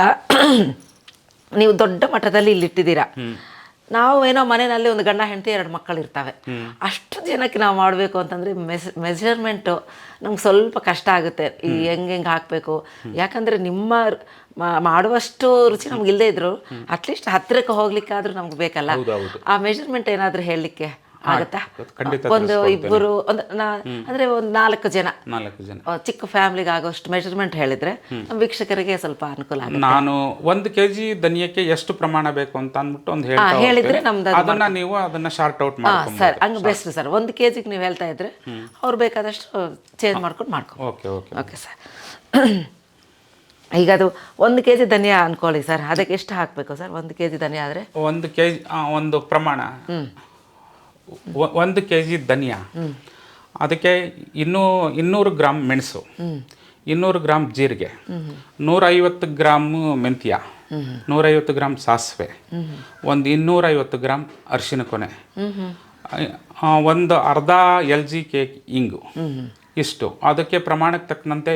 ನೀವು ದೊಡ್ಡ ಮಟ್ಟದಲ್ಲಿ ಇಲ್ಲಿಟ್ಟಿದ್ದೀರಾ. ನಾವು ಏನೋ ಮನೆಯಲ್ಲಿ ಒಂದು ಗಂಡ ಹೆಂಡತಿ 2 ಮಕ್ಕಳು ಇರ್ತವೆ. ಅಷ್ಟು ಜನಕ್ಕೆ ನಾವು ಮಾಡಬೇಕು ಅಂತಂದರೆ ಮೆಜರ್ಮೆಂಟು ನಮ್ಗೆ ಸ್ವಲ್ಪ ಕಷ್ಟ ಆಗುತ್ತೆ. ಈ ಹೆಂಗೆ ಹಾಕಬೇಕು, ಯಾಕಂದರೆ ನಿಮ್ಮ ಮಾಡುವಷ್ಟು ರುಚಿ ನಮ್ಗೆ ಇಲ್ಲದೇ ಇದ್ರು ಅಟ್ಲೀಸ್ಟ್ ಹತ್ತಿರಕ್ಕೆ ಹೋಗ್ಲಿಕ್ಕಾದ್ರೂ ನಮ್ಗೆ ಬೇಕಲ್ಲ. ಆ ಮೆಜರ್ಮೆಂಟ್ ಏನಾದರೂ ಹೇಳಲಿಕ್ಕೆ ಆಗುತ್ತಾ? ಒಂದು ಇಬ್ಬರು ಅಂದ್ರೆ ಒಂದು 4 ಜನ ಚಿಕ್ಕ ಫ್ಯಾಮಿಲಿಗೆ ಆಗೋಷ್ಟು ಮೆಜರ್ಮೆಂಟ್ ಹೇಳಿದ್ರೆ ನಮ್ಮ ವೀಕ್ಷಕರಿಗೆ ಸ್ವಲ್ಪ ಅನುಕೂಲ ಆಗುತ್ತೆ. ನಾನು 1 kg ಧನಿಯಕ್ಕೆ ಎಷ್ಟು ಪ್ರಮಾಣ ಬೇಕು ಅಂತ ಅಂದ್ಬಿಟ್ಟು ಒಂದು ಹೇಳಿದ್ರೆ ನಮ್ದು ಅದನ್ನ ಶಾರ್ಟ್ ಔಟ್ ಮಾಡ್ಕೊಂಡು ಸರ್, ಹಂಗೆ ಬೆಸ್ಟ್ ಸರ್. 1 kg ನೀವು ಹೇಳ್ತಾ ಇದ್ರೆ ಅವ್ರು ಬೇಕಾದಷ್ಟು ಚೇಂಜ್ ಮಾಡ್ಕೊಂಡು ಓಕೆ ಸರ್. ಈಗ ಅದು 1 kg ಧನಿಯಾ ಅನ್ಕೊಳ್ಳಿ ಸರ್, ಅದಕ್ಕೆ ಎಷ್ಟು ಹಾಕಬೇಕು ಸರ್? 1 kg ಧನಿಯಾ ಆದರೆ 1 kg ಒಂದು ಪ್ರಮಾಣ. 1 kg ಧನಿಯಾ, ಅದಕ್ಕೆ 200 ಗ್ರಾಮ್ ಮೆಣಸು, 200 ಗ್ರಾಮ್ ಜೀರಿಗೆ, 150 ಗ್ರಾಮ್ ಮೆಂತ್ಯ, 150 ಗ್ರಾಮ್ ಸಾಸಿವೆ, ಒಂದು 250 ಗ್ರಾಮ್ ಅರಿಶಿನ ಕೊನೆ, ಒಂದು ಅರ್ಧ LG ಕೇಕ್ ಇಂಗು. ಇಷ್ಟು ಅದಕ್ಕೆ ಪ್ರಮಾಣಕ್ಕೆ ತಕ್ಕಂತೆ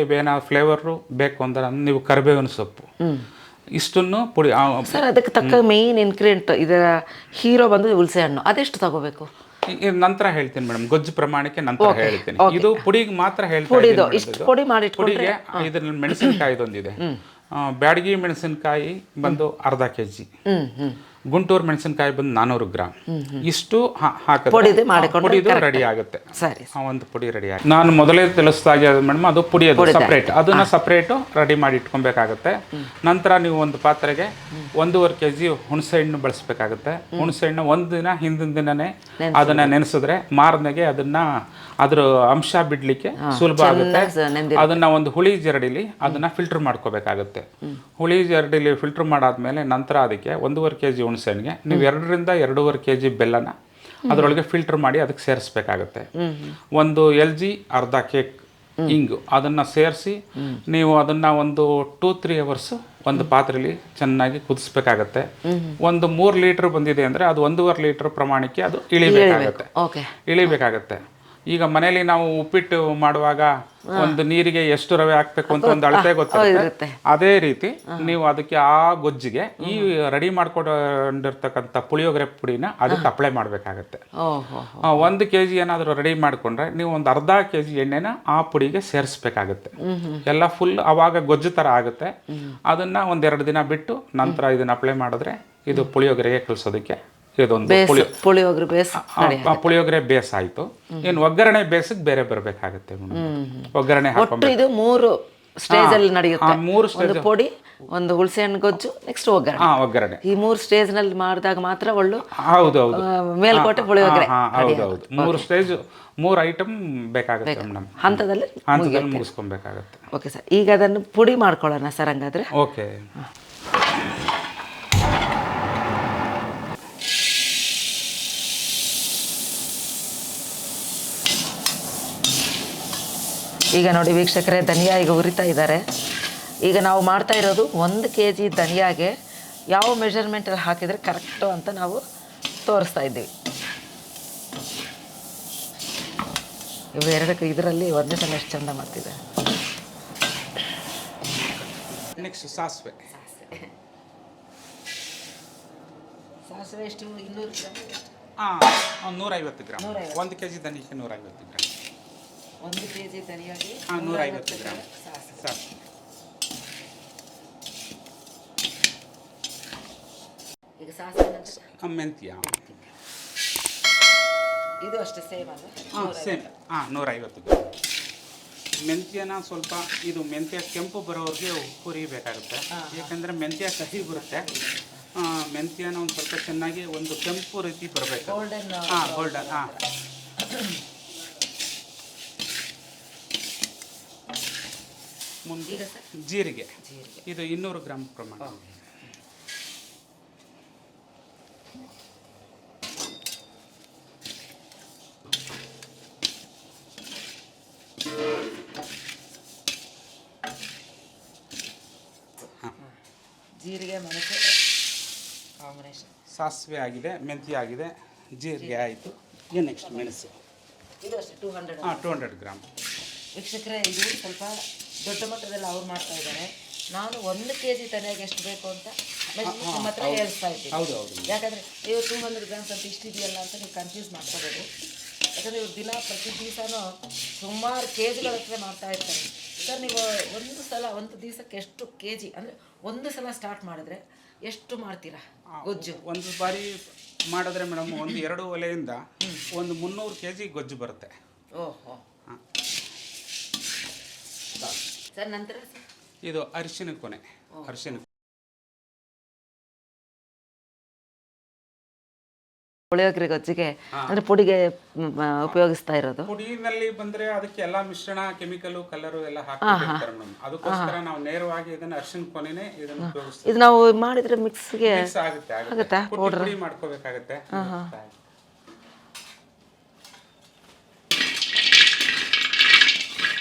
ಫ್ಲೇವರು ಬೇಕು ಅಂದ್ರೆ ನೀವು ಕರಿಬೇವಿನ ಸೊಪ್ಪು ಇಷ್ಟನ್ನು ಪುಡಿ. ಸರ್, ಅದಕ್ಕೆ ತಕ್ಕ ಮೇನ್ ಇನ್ಗ್ರೀಡಿಯಂಟ್ ಇದರ ಹೀರೋ ಬಂದು ಹುಣಸೆ ಹಣ್ಣು. ಅದೆಷ್ಟು ತಗೋಬೇಕು? ನಂತರ ಹೇಳ್ತೀನಿ ಮೇಡಮ್, ಗೊಜ್ಜು ಪ್ರಮಾಣಕ್ಕೆ ನಂತರ ಹೇಳ್ತೀನಿ. ಇದು ಪುಡಿಗೆ ಮಾತ್ರ ಹೇಳ್ತೀನಿ. ಪುಡಿಗೆ ಇದ್ರಲ್ಲಿ ಮೆಣಸಿನಕಾಯಿ ಇದೊಂದಿದೆ, ಬ್ಯಾಡಗಿ ಮೆಣಸಿನಕಾಯಿ ಬಂದು ಅರ್ಧ kg, ಗುಂಟೂರು ಮೆಣಸಿನಕಾಯಿ ಬಂದು 400 ಗ್ರಾಮ್. ಇಷ್ಟು ಪುಡಿದು ಮಾಡಿಕೊಂಡು ಪುಡಿದು ರೆಡಿ ಆಗುತ್ತೆ. ಸರಿ. ಒಂದು ಪುಡಿ ರೆಡಿ ಆಗುತ್ತೆ. ನಾನು ಮೊದಲೇ ತಿಳಿಸ್ದಾಗೆ ಮೇಡಮ್, ಅದು ಪುಡಿಯೋದು ಸಪ್ರೇಟ್, ಅದನ್ನ ಸಪ್ರೇಟು ರೆಡಿ ಮಾಡಿ ಇಟ್ಕೊಬೇಕಾಗುತ್ತೆ. ನಂತರ ನೀವು ಒಂದು ಪಾತ್ರೆಗೆ 1.5 kg ಹುಣಸೆ ಹಣ್ಣು ಬಳಸಬೇಕಾಗುತ್ತೆ. ಹುಣಸೆ ಹಣ್ಣು ಒಂದಿನ ಹಿಂದಿನ ದಿನನೇ ಅದನ್ನ ನೆನೆಸಿದ್ರೆ ಮಾರನೆಗೆ ಅದ್ರ ಅಂಶ ಬಿಡ್ಲಿಕ್ಕೆ ಸುಲಭ ಆಗುತ್ತೆ. ಅದನ್ನ ಒಂದು ಹುಳಿ ಜರಡಿಲಿ ಅದನ್ನ ಫಿಲ್ಟರ್ ಮಾಡ್ಕೋಬೇಕಾಗುತ್ತೆ. ಹುಳಿ ಜರಡಿಲಿ ಫಿಲ್ಟರ್ ಮಾಡಾದ್ಮೇಲೆ ನಂತರ ಅದಕ್ಕೆ 1.5 kg ಹುಣಸೆ ಹಣ್ಣಿಗೆ ನೀವು 2 to 2.5 kg ಬೆಲ್ಲನ ಅದರೊಳಗೆ ಫಿಲ್ಟರ್ ಮಾಡಿ ಅದಕ್ಕೆ ಸೇರಿಸ್ಬೇಕಾಗುತ್ತೆ. 1 LG ಅರ್ಧ ಕೇಕ್ ಹಿಂಗು ಅದನ್ನ ಸೇರಿಸಿ ನೀವು ಅದನ್ನ ಒಂದು 2-3 hours ಒಂದು ಪಾತ್ರೆಯಲ್ಲಿ ಚೆನ್ನಾಗಿ ಕುದಿಸ್ಬೇಕಾಗತ್ತೆ. ಒಂದು 3 ಲೀಟರ್ ಬಂದಿದೆ ಅಂದ್ರೆ ಅದು 1.5 ಲೀಟರ್ ಪ್ರಮಾಣಕ್ಕೆ ಅದು ಇಳಿಬೇಕಾಗತ್ತೆ. ಈಗ ಮನೇಲಿ ನಾವು ಉಪ್ಪಿಟ್ಟು ಮಾಡುವಾಗ ಒಂದು ನೀರಿಗೆ ಎಷ್ಟು ರವೆ ಹಾಕ್ಬೇಕು ಅಂತ ಒಂದು ಅಳತೆ ಗೊತ್ತಿರುತ್ತೆ. ಅದೇ ರೀತಿ ನೀವು ಅದಕ್ಕೆ ಆ ಗೊಜ್ಜಿಗೆ ಈ ರೆಡಿ ಮಾಡ್ಕೊಂಡಿರ್ತಕ್ಕಂಥ ಪುಳಿಯೋಗರೆ ಪುಡಿನ ಅದಕ್ಕೆ ಅಪ್ಲೈ ಮಾಡಬೇಕಾಗತ್ತೆ. 1 kg ಏನಾದರೂ ರೆಡಿ ಮಾಡಿಕೊಂಡ್ರೆ ನೀವು ಒಂದು ಅರ್ಧ kg ಎಣ್ಣೆನ ಆ ಪುಡಿಗೆ ಸೇರಿಸ್ಬೇಕಾಗತ್ತೆ. ಎಲ್ಲ ಫುಲ್ ಅವಾಗ ಗೊಜ್ಜು ಥರ ಆಗುತ್ತೆ. ಅದನ್ನ 1-2 ದಿನ ಬಿಟ್ಟು ನಂತರ ಇದನ್ನ ಅಪ್ಲೈ ಮಾಡಿದ್ರೆ ಇದು ಪುಳಿಯೋಗರೆಗೆ ಕಲಿಸೋದಕ್ಕೆ ಇದೊಂದು ಪುಳಿಯೋಗರೆ ಬೇಸ್ ಆಯ್ತು. ಏನು ಒಗ್ಗರಣೆ ಬೇಸಿಗೆ ಬೇರೆ ಬರಬೇಕಾಗುತ್ತೆ. ಒಗ್ಗರಣೆ ಒಟ್ಟು ಇದು 3 ಸ್ಟೇಜ್ ಅಲ್ಲಿ ನಡೆಯುತ್ತೆ. 3 ಸ್ಟೇಜ್, ಪುಡಿ, ಒಂದು ಹುಣಸೆ ಹಣ್ಣು ಗೊಜ್ಜು, ನೆಕ್ಸ್ಟ್ ಒಗ್ಗರಣೆ. ಈ 3 ಸ್ಟೇಜ್ ನಲ್ಲಿ ಮಾಡಿದಾಗ ಮಾತ್ರ ಒಳ್ಳು ಮೇಲ್ಕೋಟೆ ಪುಳಿಯೋಗರೆ. ಹೌದೌದು, 3 ಸ್ಟೇಜ್ 3 ಐಟಮ್ ಬೇಕಾಗುತ್ತೆ ಮೇಡಮ್. ಹಂತದಲ್ಲಿ ಮುಗಿಸ್ಕೊಬೇಕಾಗುತ್ತೆ. ಓಕೆ ಸರ್, ಈಗ ಅದನ್ನು ಪುಡಿ ಮಾಡ್ಕೊಳ್ಳೋಣ ಸರ್ ಹಂಗಾದ್ರೆ. ಓಕೆ. ಈಗ ನೋಡಿ ವೀಕ್ಷಕರೇ, ಧನಿಯಾ ಈಗ ಹುರಿತಾ ಇದ್ದಾರೆ. ಈಗ ನಾವು ಮಾಡ್ತಾ ಇರೋದು 1 kg ಧನಿಯಾಗೆ ಯಾವ ಮೆಷರ್ಮೆಂಟಲ್ಲಿ ಹಾಕಿದರೆ ಕರೆಕ್ಟು ಅಂತ ನಾವು ತೋರಿಸ್ತಾ ಇದ್ದೀವಿ. ಇವು ಎರಡಕ್ಕೆ ಇದರಲ್ಲಿ ಒಂದೇ ಸಲ ಎಷ್ಟು ಚಂದ ಮಾಡ್ತಿದ್ದಾರೆ. ನೆಕ್ಸ್ಟ್ ಸಾಸಿವೆ ಎಷ್ಟು? 200 gram. 150 gram. 1 kg ಧನಿಯಕ್ಕೆ 150 gram. 1 kg ಧನಿಯಾಗಿ 150 gram ಸಾಸಿವೆ. ಈಗ ಸಾಸಿವೆ ಮೆಂತ್ಯ ಇದು ಅಷ್ಟೇ ಸೇಮ್ ಅಲ್ಲ? Same 150 gram. ಮೆಂತ್ಯನ ಸ್ವಲ್ಪ ಇದು ಮೆಂತ್ಯ ಕೆಂಪು ಬರೋವರೆಗೆ ಹುರಿಬೇಕಾಗುತ್ತೆ. ಯಾಕಂದರೆ ಮೆಂತ್ಯ ಕಹಿ ಬರುತ್ತೆ. ಮೆಂತ್ಯನ ಒಂದು ಸ್ವಲ್ಪ ಚೆನ್ನಾಗಿ ಒಂದು ಕೆಂಪು ರೀತಿ ಬರಬೇಕು. ಗೋಲ್ಡನ್. ಮುಂದೆ ಜೀರಿಗೆ ಇದು 200 ಗ್ರಾಮ್ ಪ್ರಮಾಣ. ಜೀರಿಗೆ ಮೆಣಸು ಕಾಂಬಿನೇಷನ್. ಸಾಸಿವೆ ಆಗಿದೆ, ಮೆಂತ್ಯ ಆಗಿದೆ, ಜೀರಿಗೆ ಆಯಿತು. ನೆಕ್ಸ್ಟ್ ಮೆಣಸು ಇದು ಅಷ್ಟೇ 200 ಗ್ರಾಮ್. ವೀಕ್ಷಕರೇ, ಇದು ಸ್ವಲ್ಪ ದೊಡ್ಡ ಮಟ್ಟದಲ್ಲಿ ಅವ್ರು ಮಾಡ್ತಾ ಇದ್ದಾರೆ. ನಾನು 1 kg ಧನಿಯಾಗೆ ಎಷ್ಟು ಬೇಕು ಅಂತ ನಿಮ್ಮ ಹತ್ರ ಹೇಳ್ತಾ ಇದ್ದೀನಿ. ಯಾಕಂದರೆ ನೀವು 200 ಗ್ರಾಮ್ಸ್ ಅಂತ ಇಷ್ಟಿದೆಯಲ್ಲ ಅಂತ ನೀವು ಕನ್ಫ್ಯೂಸ್ ಮಾಡ್ಕೋಬೇಕು. ಯಾಕಂದರೆ ಇವ್ರು ಪ್ರತಿ ದಿವಸನೂ ಸುಮಾರು ಕೆಜಿಗಳಷ್ಟೇ ಮಾಡ್ತಾ ಇರ್ತಾರೆ. ಸರ್, ನೀವು ಒಂದು ದಿವಸಕ್ಕೆ ಎಷ್ಟು kg ಅಂದರೆ ಒಂದು ಸಲ ಸ್ಟಾರ್ಟ್ ಮಾಡಿದ್ರೆ ಎಷ್ಟು ಮಾಡ್ತೀರಾ ಗೊಜ್ಜು? ಒಂದು ಬಾರಿ ಮಾಡಿದ್ರೆ ಮೇಡಮ್ 1-2 ಒಲೆಯಿಂದ ಒಂದು 300 kg ಗೊಜ್ಜು ಬರುತ್ತೆ. ಓಹೋ ಸರ್. ನಂತರ ಇದು ಅರಿಶಿನ ಕೊನೆ. ಅರಿಶಿನ ಪುಳಿಯೋಗರೆ ಗೊಜ್ಜಿಗೆ ಅಂದ್ರೆ ಪುಡಿಗೆ ಉಪಯೋಗಿಸ್ತಾ ಇರೋದು. ಪುಡಿನಲ್ಲಿ ಬಂದ್ರೆ ಅದಕ್ಕೆ ಎಲ್ಲ ಮಿಶ್ರಣ, ಕೆಮಿಕಲ್, ಕಲರ್ ಎಲ್ಲ ಹಾಕ್ತಾರೆ ಮೇಡಮ್. ಅದಕ್ಕೋಸ್ಕರ ನಾವು ನೇರವಾಗಿ ಇದನ್ನ ಅರಿಶಿನ ಕೊನೆನೇ ಇದನ್ನ ಉಪಯೋಗಿಸ್ತೀವಿ. ಇದು ನಾವು ಮಾಡಿದ್ರೆ ಮಿಕ್ಸ್ಗೆ ಆಗುತ್ತೆ. ಪುಡಿ ಮಾಡ್ಕೋಬೇಕಾಗುತ್ತೆ.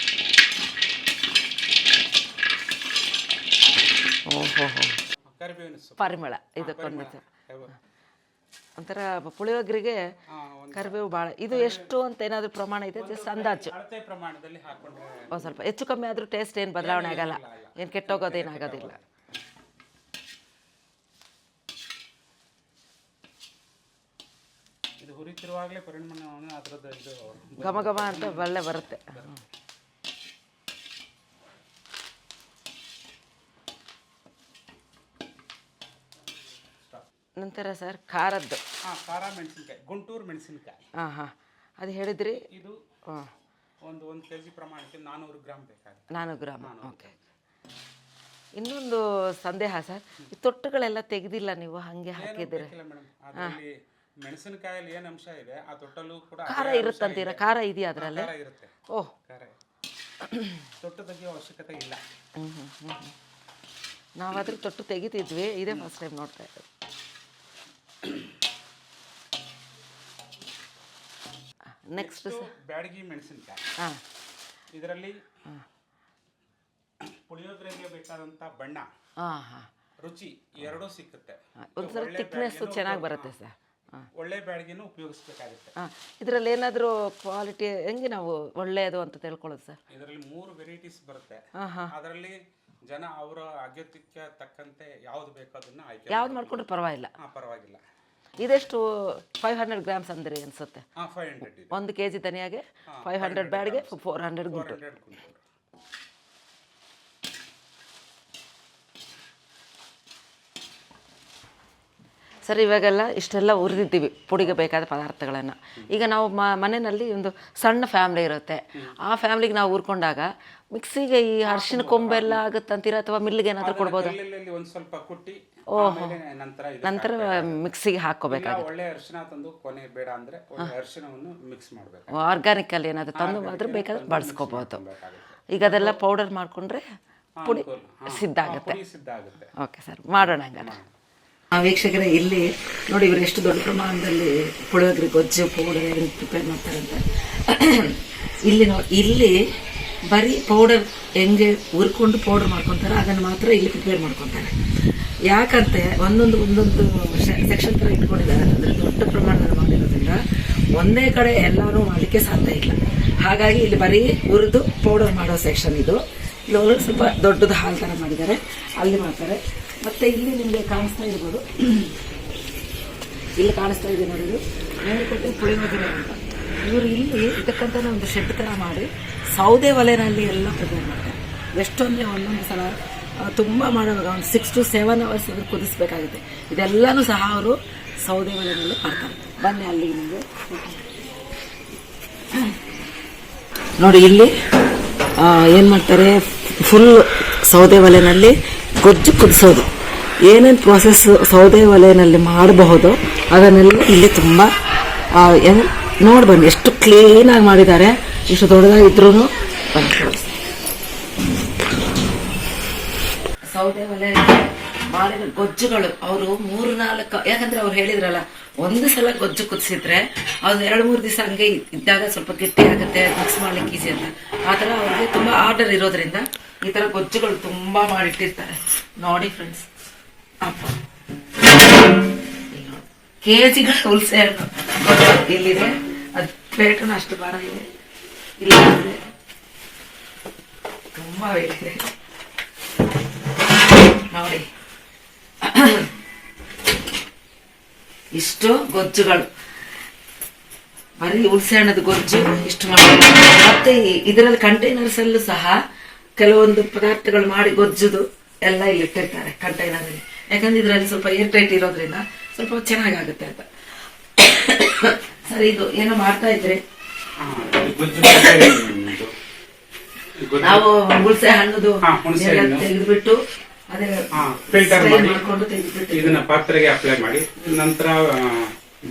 ಪರಿಮಳ ಇದಕ್ಕೊಂದು ಒಂಥರ ಪುಳಿಯೋಗರೆಗೆ ಕರಿಬೇವು ಭಾಳ. ಇದು ಎಷ್ಟು ಅಂತ ಏನಾದರೂ ಪ್ರಮಾಣ ಇದೆ? ಜಸ್ಟ್ ಅಂದಾಜು ಒಂದು ಸ್ವಲ್ಪ ಹೆಚ್ಚು ಕಮ್ಮಿ ಆದರೂ ಟೇಸ್ಟ್ ಏನು ಬದಲಾವಣೆ ಆಗಲ್ಲ, ಏನು ಕೆಟ್ಟೋಗೋದೇನಾಗೋದಿಲ್ಲ. ಘಮ ಘಮ ಅಂತ ಒಳ್ಳೆ ಬರುತ್ತೆ. ನಂತರ ಸರ್ ಖಾರದ್ದು. ಖಾರ ಮೆಣಸಿನ್ಕಾಯಿ, ಗುಂಟೂರು ಮೆಣಸಿನ್ಕಾಯಿ. ಹಾಂ ಅದು ಹೇಳಿದ್ರಿ. ಇದು ಒಂದು 1 kg ಪ್ರಮಾಣಕ್ಕೆ 400 ಗ್ರಾಮ್ ಬೇಕಾಗುತ್ತೆ. 400 ಗ್ರಾಮ್. ಓಕೆ. ಇನ್ನೊಂದು ಸಂದೇಹ ಸರ್, ಈ ತೊಟ್ಟುಗಳೆಲ್ಲ ತೆಗೆದಿಲ್ಲ ನೀವು, ಹಾಗೆ ಹಾಕಿದ್ದೀರಿ. ಅದರಲ್ಲಿ ಮೆಣಸಿನಕಾಯಲ್ಲಿ ಏನು ಅಂಶ ಇದೆ ಆ ತೊಟ್ಟಲು ಕೂಡ ಖಾರ ಇರುತ್ತಂತೀರಾ? ಖಾರ ಇದೆಯಾ ಅದರಲ್ಲಿ? ಖಾರ ಇರುತ್ತೆ. ಓಹ್, ಖಾರ ತೊಟ್ಟು ತೆಗೆಯೋ ಅವಶ್ಯಕತೆ ಇಲ್ಲ. ನಾವಾದ್ರೂ ತೊಟ್ಟು ತೆಗಿತಿದ್ವಿ, ಇದೇ ಫಸ್ಟ್ ಟೈಮ್ ನೋಡ್ತಾ ಇದ್ದೀವಿ. ನೆಕ್ಸ್ಟ್ ಬ್ಯಾಡಗಿ ಮೆಣಸಿನಕಾಯಿ. ಇದರಲ್ಲಿ ಪುಳಿಯೋಗರೆಗೆ ಬೇಕಾದಂತ ಬಣ್ಣ, ರುಚಿ ಎರಡೂ ಸಿಕ್ಕುತ್ತೆ. ಒಂದ್ಸಲ ಥಿಕ್ನೆಸ್ ಚೆನ್ನಾಗಿ ಬರುತ್ತೆ ಸರ್. ಒಳ್ಳೆ ಬ್ಯಾಡಗಿನೂ ಉಪಯೋಗಿಸಬೇಕಾಗುತ್ತೆ. ಇದರಲ್ಲಿ ಏನಾದರೂ ಕ್ವಾಲಿಟಿ ಹೆಂಗೆ ನಾವು ಒಳ್ಳೆಯದು ಅಂತ ತಿಳ್ಕೊಳ್ಳೋದು ಸರ್? ಇದರಲ್ಲಿ 3 ವೆರೈಟೀಸ್ ಬರುತ್ತೆ. ಅದರಲ್ಲಿ ಜನ ಅವರ ಅಗತ್ಯಕ್ಕೆ ತಕ್ಕಂತೆ ಯಾವ್ದು ಬೇಕೋ ಅದನ್ನ ಆಯ್ಕೆ ಯಾವ್ದು ಮಾಡ್ಕೊಂಡ್ರೆ ಪರವಾಗಿಲ್ಲ. ಪರವಾಗಿಲ್ಲ. ಇದೆಷ್ಟು 500 ಗ್ರಾಮ್ಸ್ ಅಂದ್ರೆ ಅನ್ಸುತ್ತೆ. 500 1 kg ಧನಿಯಾಗೆ 500 ಬ್ಯಾಡ್ಗೆ 400 ಗುಂಟು. ಸರ್ ಇವಾಗೆಲ್ಲ ಇಷ್ಟೆಲ್ಲ ಹುರಿದಿದ್ದೀವಿ ಪುಡಿಗೆ ಬೇಕಾದ ಪದಾರ್ಥಗಳನ್ನು. ಈಗ ನಾವು ಮನೆಯಲ್ಲಿ ಒಂದು ಸಣ್ಣ ಫ್ಯಾಮ್ಲಿ ಇರುತ್ತೆ, ಆ ಫ್ಯಾಮ್ಲಿಗೆ ನಾವು ಹುರ್ಕೊಂಡಾಗ ಮಿಕ್ಸಿಗೆ ಈ ಅರಿಶಿನ ಕೊಂಬೆಲ್ಲ ಆಗುತ್ತಂತೀರಾ ಅಥವಾ ಮಿಲ್ಲಿಗೆ ಏನಾದರೂ ಕೊಡ್ಬೋದಾ? ಒಂದು ಸ್ವಲ್ಪ ಕುಟ್ಟಿ ನಂತರ ಮಿಕ್ಸಿಗೆ ಹಾಕೋಬೇಕಾಗುತ್ತೆ. ಒಳ್ಳೆ ಅರಿಶಿನ ತಂದು ಕೊನೆ ಬೇಡ ಅಂದ್ರೆ ಅರಿಶಿನವನ್ನು ಮಿಕ್ಸ್ ಮಾಡಬೇಕು. ಆರ್ಗ್ಯಾನಿಕಲ್ಲಿ ಏನಾದರೂ ತಂದು ಮಾತ್ರ ಬೇಕಾದ್ರೆ ಬಳಸ್ಕೋಬಹುದು. ಈಗ ಅದೆಲ್ಲ ಪೌಡರ್ ಮಾಡಿಕೊಂಡ್ರೆ ಪುಡಿ ಸಿದ್ಧ ಆಗುತ್ತೆ. ಓಕೆ ಸರ್, ಮಾಡೋಣ ಹಂಗಾರೆ. ವೀಕ್ಷಕರೇ, ಇಲ್ಲಿ ನೋಡಿ ಇವರು ಎಷ್ಟು ದೊಡ್ಡ ಪ್ರಮಾಣದಲ್ಲಿ ಪುಳಿಯೋಗರೆ ಗೊಜ್ಜು ಪೌಡರ್ ಪ್ರಿಪೇರ್ ಮಾಡ್ತಾರೆ ಅಂತ. ಇಲ್ಲಿ ಬರೀ ಪೌಡರ್ ಹೆಂಗೆ ಹುರ್ಕೊಂಡು ಪೌಡರ್ ಮಾಡ್ಕೊತಾರೆ ಅದನ್ನು ಮಾತ್ರ ಇಲ್ಲಿ ಪ್ರಿಪೇರ್ ಮಾಡ್ಕೊತಾರೆ. ಯಾಕಂತೆ ಒಂದೊಂದು ಸೆಕ್ಷನ್ ಥರ ಇಟ್ಕೊಂಡಿದ್ದಾರೆ. ಅಂದರೆ ದೊಡ್ಡ ಪ್ರಮಾಣದಲ್ಲಿ ಮಾಡಿರೋದ್ರಿಂದ ಒಂದೇ ಕಡೆ ಎಲ್ಲರೂ ಮಾಡಲಿಕ್ಕೆ ಸಾಧ್ಯ ಇಲ್ಲ. ಹಾಗಾಗಿ ಇಲ್ಲಿ ಬರೀ ಹುರಿದು ಪೌಡರ್ ಮಾಡೋ ಸೆಕ್ಷನ್ ಇದು. ಇಲ್ಲಿ ಒಳಗೆ ಸ್ವಲ್ಪ ದೊಡ್ಡದು ಹಾಲ್ ಥರ ಮಾಡಿದ್ದಾರೆ, ಅಲ್ಲಿ ಮಾಡ್ತಾರೆ. ಮತ್ತೆ ಇಲ್ಲಿ ನಿಮಗೆ ಕಾಣಿಸ್ತಾ ಇರ್ಬೋದು, ಇಲ್ಲಿ ಕಾಣಿಸ್ತಾ ಇದೆ ನೋಡಿ, ಇದು ಮೇಲ್ಕೋಟೆ ಪುಳಿಯೋಗರೆ ಅಂತ. ಇವರು ಇಲ್ಲಿ ಇದಕ್ಕಂತಾನೆ ಒಂದು ಶೆಡ್ ಥರ ಮಾಡಿ ಸೌದೆ ಒಲೆನಲ್ಲಿ ಎಲ್ಲ ಪ್ರಿಪೇರ್ ಮಾಡ್ತಾರೆ. ಎಷ್ಟೊಂದೇ ಒಂದೊಂದು ಸಲ ತುಂಬ ಮಾಡುವಾಗ ಒಂದು 6 to 7 hours ಇವರು ಕುದಿಸ್ಬೇಕಾಗುತ್ತೆ. ಇದೆಲ್ಲನೂ ಸಹ ಅವರು ಸೌದೆ ಒಲೆನಲ್ಲಿ ಮಾಡ್ತಾರೆ. ಬನ್ನಿ ಅಲ್ಲಿ ನಿಮಗೆ ನೋಡಿ, ಇಲ್ಲಿ ಏನು ಮಾಡ್ತಾರೆ, ಫುಲ್ ಸೌದೆ ಒಲೆನಲ್ಲಿ ಗೊಜ್ಜು ಕುದಿಸೋದು. ಏನೇನು ಪ್ರೋಸೆಸ್ ಸೌದೆ ಒಲೆಯಲ್ಲಿ ಮಾಡಬಹುದು ಅದನ್ನೆಲ್ಲ ಇಲ್ಲಿ ತುಂಬ ನೋಡಿ ಬನ್ನಿ, ಎಷ್ಟು ಕ್ಲೀನಾಗಿ ಮಾಡಿದ್ದಾರೆ. ಇಷ್ಟು ದೊಡ್ಡದಾಗಿದ್ರು ಸೌದೆ ಒಲೆ ಮಾಡಿದ ಗೊಜ್ಜುಗಳು ಅವರು 3-4, ಯಾಕಂದ್ರೆ ಅವ್ರು ಹೇಳಿದ್ರಲ್ಲ, ಒಂದು ಸಲ ಗೊಜ್ಜು ಕುದಿಸಿದ್ರೆ ಅದು 2-3 ದಿವಸ ಹಂಗೆ ಇದ್ದಾಗ ಸ್ವಲ್ಪ ಗಟ್ಟಿ ಆಗುತ್ತೆ, ಮಿಕ್ಸ್ ಮಾಡ್ಲಿಕ್ಕೆ ಈಸಿ ಅಂತ. ಆ ಥರ ಅವ್ರಿಗೆ ತುಂಬಾ ಆರ್ಡರ್ ಇರೋದ್ರಿಂದ ಈ ತರ ಗೊಜ್ಜುಗಳು ತುಂಬಾ ಮಾಡಿಟ್ಟಿರ್ತಾರೆ. ನೋಡಿ ಫ್ರೆಂಡ್ಸ್, ಕೆಜಿಗಳ ಹುಲ್ಸೆ ಹಣ್ಣು ಇಲ್ಲಿದೆ, ಅದು ಪ್ಲೇಟನ್ನು ಅಷ್ಟು ಭಾರ ಇದೆ. ಇಲ್ಲಿ ತುಂಬಾ ಇದೆ ನೋಡಿ, ಇಷ್ಟು ಗೊಜ್ಜುಗಳು, ಬರೀ ಹುಲ್ಸೆ ಹಣ್ಣದ ಗೊಜ್ಜು ಇಷ್ಟು ಮಾಡಿ. ಮತ್ತೆ ಇದರಲ್ಲಿ ಕಂಟೈನರ್ಸ್ ಅಲ್ಲೂ ಸಹ ಕೆಲವೊಂದು ಪದಾರ್ಥಗಳು ಮಾಡಿ ಗೊಜ್ಜುದು ಎಲ್ಲ ಇಲ್ಲಿ ಇಟ್ಟಿರ್ತಾರೆ ಕಂಟೈನರ್ ಅಲ್ಲಿ. ಯಾಕಂದ್ರೆ ಇದರಲ್ಲಿ ಸ್ವಲ್ಪ ಏರ್ ಟೈಟ್ ಇರೋದ್ರಿಂದ ಸ್ವಲ್ಪ ಚೆನ್ನಾಗಾಗುತ್ತೆ ಅಂತ. ಸರಿ, ಇದು ಏನೋ ಮಾಡ್ತಾ ಇದ್ರೆ ನಾವು ಹುಲ್ಸೆ ಹಣ್ಣದು ತೆಗೆದುಬಿಟ್ಟು ಅದೇ ಫಿಲ್ಟರ್ ಮಾಡಿ ಇದನ್ನ ಪಾತ್ರೆಗೆ ಅಪ್ಲೈ ಮಾಡಿ, ನಂತರ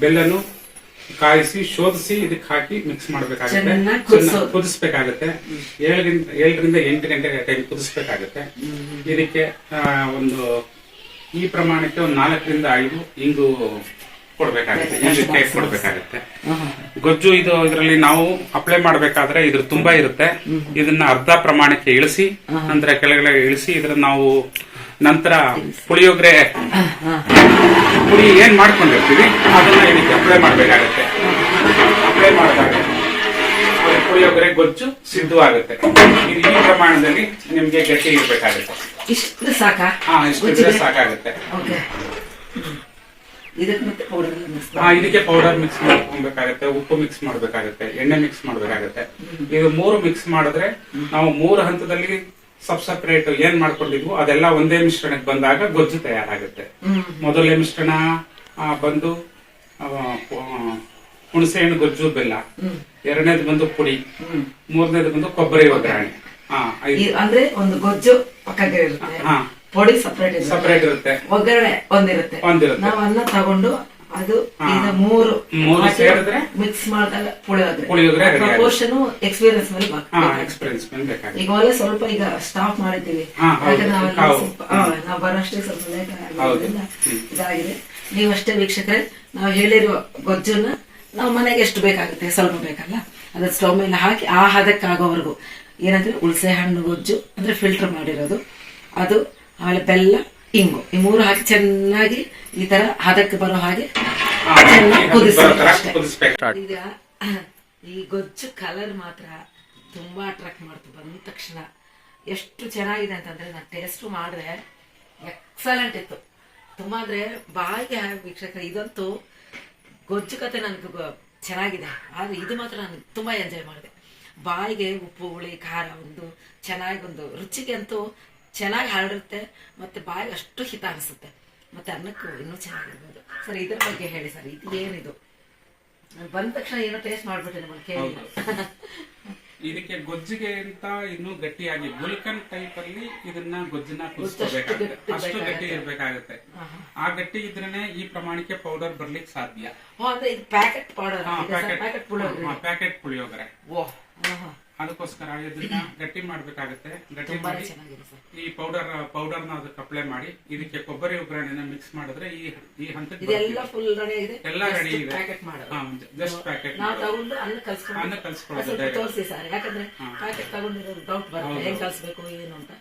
ಬೆಲ್ಲನು ಕಾಯಿಸಿ ಶೋಧಿಸಿ ಇದಕ್ಕೆ ಹಾಕಿ ಮಿಕ್ಸ್ ಮಾಡಬೇಕಾಗುತ್ತೆ, ಕುದಿಸ್ಬೇಕಾಗತ್ತೆ. 7ರಿಂದ 8 ಗಂಟೆ ಟೈಮ್ ಕುದಿಸ್ಬೇಕಾಗತ್ತೆ. ಇದಕ್ಕೆ ಒಂದು ಈ ಪ್ರಮಾಣಕ್ಕೆ ಒಂದು 4ರಿಂದ 5 ಇಂಗು ಕೊಡ್ಬೇಕಾಗುತ್ತೆ, ಕೊಡ್ಬೇಕಾಗತ್ತೆ. ಗೊಜ್ಜು ಇದು ಇದರಲ್ಲಿ ನಾವು ಅಪ್ಲೈ ಮಾಡ್ಬೇಕಾದ್ರೆ ಇದ್ರ ತುಂಬಾ ಇರುತ್ತೆ. ಇದನ್ನ ಅರ್ಧ ಪ್ರಮಾಣಕ್ಕೆ ಇಳಿಸಿ ನಂತರ ಕೆಳಗಡೆ ಇಳಿಸಿ ಇದ್ರ ನಾವು ನಂತರ ಪುಳಿಯೋಗರೆ ಪುಡಿ ಏನ್ ಮಾಡ್ಕೊಂಡಿರ್ತೀವಿ ಅದನ್ನ ಇದಕ್ಕೆ ಅಪ್ಲೈ ಮಾಡ್ಬೇಕಾಗತ್ತೆ. ಅಪ್ಲೈ ಮಾಡಿದಾಗ ಪುಳಿಯೋಗರೆ ಗೊಜ್ಜು ಸಿದ್ಧವಾಗುತ್ತೆ. ಇದು ಈ ಪ್ರಮಾಣದಲ್ಲಿ ನಿಮ್ಗೆ ಗಟ್ಟಿ ಇರ್ಬೇಕಾಗುತ್ತೆ. ಇಷ್ಟು ಸಾಕಾ? ಇಷ್ಟು ಸಾಕಾಗುತ್ತೆ. ಇದಕ್ಕೆ ಪೌಡರ್ ಮಿಕ್ಸ್ ಮಾಡ್ಕೊಬೇಕಾಗತ್ತೆ, ಉಪ್ಪು ಮಿಕ್ಸ್ ಮಾಡ್ಬೇಕಾಗತ್ತೆ, ಎಣ್ಣೆ ಮಿಕ್ಸ್ ಮಾಡ್ಬೇಕಾಗತ್ತೆ. ಇದು 3 ಮಿಕ್ಸ್ ಮಾಡಿದ್ರೆ ನಾವು 3 ಹಂತದಲ್ಲಿ ಸಪ್ರೇಟ್ ಏನ್ ಮಾಡ್ಕೊಂಡಿದ್ವು ಅದೆಲ್ಲ ಒಂದೇ ಮಿಶ್ರಣಕ್ಕೆ ಬಂದಾಗ ಗೊಜ್ಜು ತಯಾರಾಗುತ್ತೆ. ಮೊದಲನೇ ಮಿಶ್ರಣ ಬಂದು ಹುಣಸೆ ಹಣ್ಣು ಗೊಜ್ಜು ಬೆಲ್ಲ, ಎರಡನೇದು ಬಂದು ಪುಡಿ, ಮೂರನೇದು ಬಂದು ಕೊಬ್ಬರಿ ಒಗ್ಗರಣೆ. ಅಂದ್ರೆ ಒಂದು ಗೊಜ್ಜು ಪಕ್ಕಕ್ಕೆ ಇರುತ್ತೆ, ಪುಡಿ ಸಪರೇಟ್ ಇರುತ್ತೆ, ಒಗ್ಗರಣೆ ಒಂದಿರುತ್ತೆ. ನಾವು ಅನ್ನ ತಗೊಂಡು ಅದು ಈಗ ಮೂರು ಸೇರಿದ್ರೆ ಮಿಕ್ಸ್ ಮಾಡಿದಾಗ ಪುಳಿಯೋಗರೆ ಪ್ರಪೋರ್ಷನ್ ಎಕ್ಸ್ಪೀರಿಯನ್ಸ್ ಮೇಲೆ ಈಗ ಒಳ್ಳೆ ಸ್ವಲ್ಪ ಈಗ ಸ್ಟಾಪ್ ಮಾಡಿದ್ದೀವಿ, ಯಾಕಂದ್ರೆ ನಾವು ಬರೋಷ್ಟೇ ಸ್ವಲ್ಪ ಲೇಟ್ ಆಗೋದ್ರಿಂದ ಇದಾಗಿದೆ. ನೀವಷ್ಟೇ ವೀಕ್ಷಕರೇ, ನಾವು ಹೇಳಿರುವ ಗೊಜ್ಜನ್ನ ನಾವು ಮನೆಗೆ ಎಷ್ಟು ಬೇಕಾಗುತ್ತೆ ಸ್ವಲ್ಪ ಬೇಕಲ್ಲ, ಅದ್ರ ಸ್ಟವ್ ಮೇಲೆ ಹಾಕಿ ಆ ಹದಕ್ಕಾಗೋವರೆಗೂ ಏನಂದ್ರೆ ಹುಣಸೆ ಹಣ್ಣು ಗೊಜ್ಜು ಅಂದ್ರೆ ಫಿಲ್ಟರ್ ಮಾಡಿರೋದು ಅದು, ಆಮೇಲೆ ಬೆಲ್ಲ, ಇಂಗು, ಈ ಮೂರು ಹಾಕಿ ಚೆನ್ನಾಗಿ ಈ ತರ ಹದಕ್ಕೆ ಬರೋ ಹಾಗೆ ಚೆನ್ನಾಗಿ ಕುದಿಸ್ಬೇಕು. ಈಗ ಈ ಗೊಜ್ಜು ಕಲರ್ ಮಾತ್ರ ತುಂಬಾ ಅಟ್ರಾಕ್ಟ್ ಮಾಡ್ತು. ಬಂದ ತಕ್ಷಣ ಎಷ್ಟು ಚೆನ್ನಾಗಿದೆ ಅಂತಂದ್ರೆ ನಾನು ಟೇಸ್ಟ್ ಮಾಡಿದ್ರೆ ಎಕ್ಸಲೆಂಟ್ ಇತ್ತು ತುಂಬಾ. ಅಂದ್ರೆ ಬಾಯಿಗೆ ವೀಕ್ಷಕರು ಇದಂತೂ ಗೊಜ್ಜು ಕತೆ ನನ್ಗೆ ಚೆನ್ನಾಗಿದೆ, ಆದ್ರೆ ಇದು ಮಾತ್ರ ನಾನು ತುಂಬಾ ಎಂಜಾಯ್ ಮಾಡಿದೆ. ಬಾಯಿಗೆ ಉಪ್ಪು ಹುಳಿ ಖಾರ ಒಂದು ಚೆನ್ನಾಗಿ ಒಂದು ರುಚಿಗೆ ಅಂತೂ ಚೆನ್ನಾಗಿ ಹರಡಿರುತ್ತೆ, ಮತ್ತೆ ಬಾಯಿಗೆ ಅಷ್ಟು ಹಿತ ಅನಿಸುತ್ತೆ, ಮತ್ತೆ ಅನ್ನಕ್ಕೂ ಇನ್ನೂ ಚೆನ್ನಾಗಿರ್ಬೋದು. ಸರ್ ಇದ್ರ ಬಗ್ಗೆ ಹೇಳಿ ಸರ್, ಇದು ಏನಿದು? ನಾನು ಬಂದ ತಕ್ಷಣ ಏನೋ ಟೇಸ್ಟ್ ಮಾಡ್ಬಿಟ್ಟೆ, ನಮಗೆ ಕೇಳಿಲ್ಲ. ಇದಕ್ಕೆ ಗೊಜ್ಜಿಗೆ ಅಂತ ಇನ್ನೂ ಗಟ್ಟಿಯಾಗಿ ಗುಲ್ಕನ್ ಟೈಪ್ ಅಲ್ಲಿ ಇದನ್ನ ಗೊಜ್ಜನ್ನ ಕುದಿಸ್ಕೋಬೇಕಾಗುತ್ತೆ, ಅಷ್ಟು ಗಟ್ಟಿ ಇರ್ಬೇಕಾಗುತ್ತೆ. ಆ ಗಟ್ಟಿ ಇದ್ರೇನೆ ಈ ಪ್ರಮಾಣಕ್ಕೆ ಪೌಡರ್ ಬರ್ಲಿಕ್ಕೆ ಸಾಧ್ಯ. Packet powder, packet puliyogare. ಅದಕ್ಕೋಸ್ಕರ ಇದನ್ನ ಗಟ್ಟಿ ಮಾಡ್ಬೇಕಾಗುತ್ತೆ. ಗಟ್ಟಿ ಮಾಡಿ ಈ ಪೌಡರ್ನ ಅದಕ್ಕೆ ಅಪ್ಲೈ ಮಾಡಿ ಇದಕ್ಕೆ ಕೊಬ್ಬರಿ ಒಗ್ಗರಣೆನ ಮಿಕ್ಸ್ ಮಾಡಿದ್ರೆ ಈ ಹಂತಕ್ಕೆ ಎಲ್ಲ ರೆಡಿ ಇದೆ. ಜಸ್ಟ್ ಪ್ಯಾಕೆಟ್ ಅನ್ನ ಕಲ್ಸ್ಕೊಳ್ಳೋದು. ತೋರಿಸಿ ಸರ್, ಯಾಕಂದ್ರೆ ಪ್ಯಾಕೆಟ್ ತಗೊಂಡಿರೋದು ಡೌಟ್ ಬರುತ್ತೆ, ಹೇಗೆ ಕಲ್ಸ್ಬೇಕು ಏನು ಅಂತ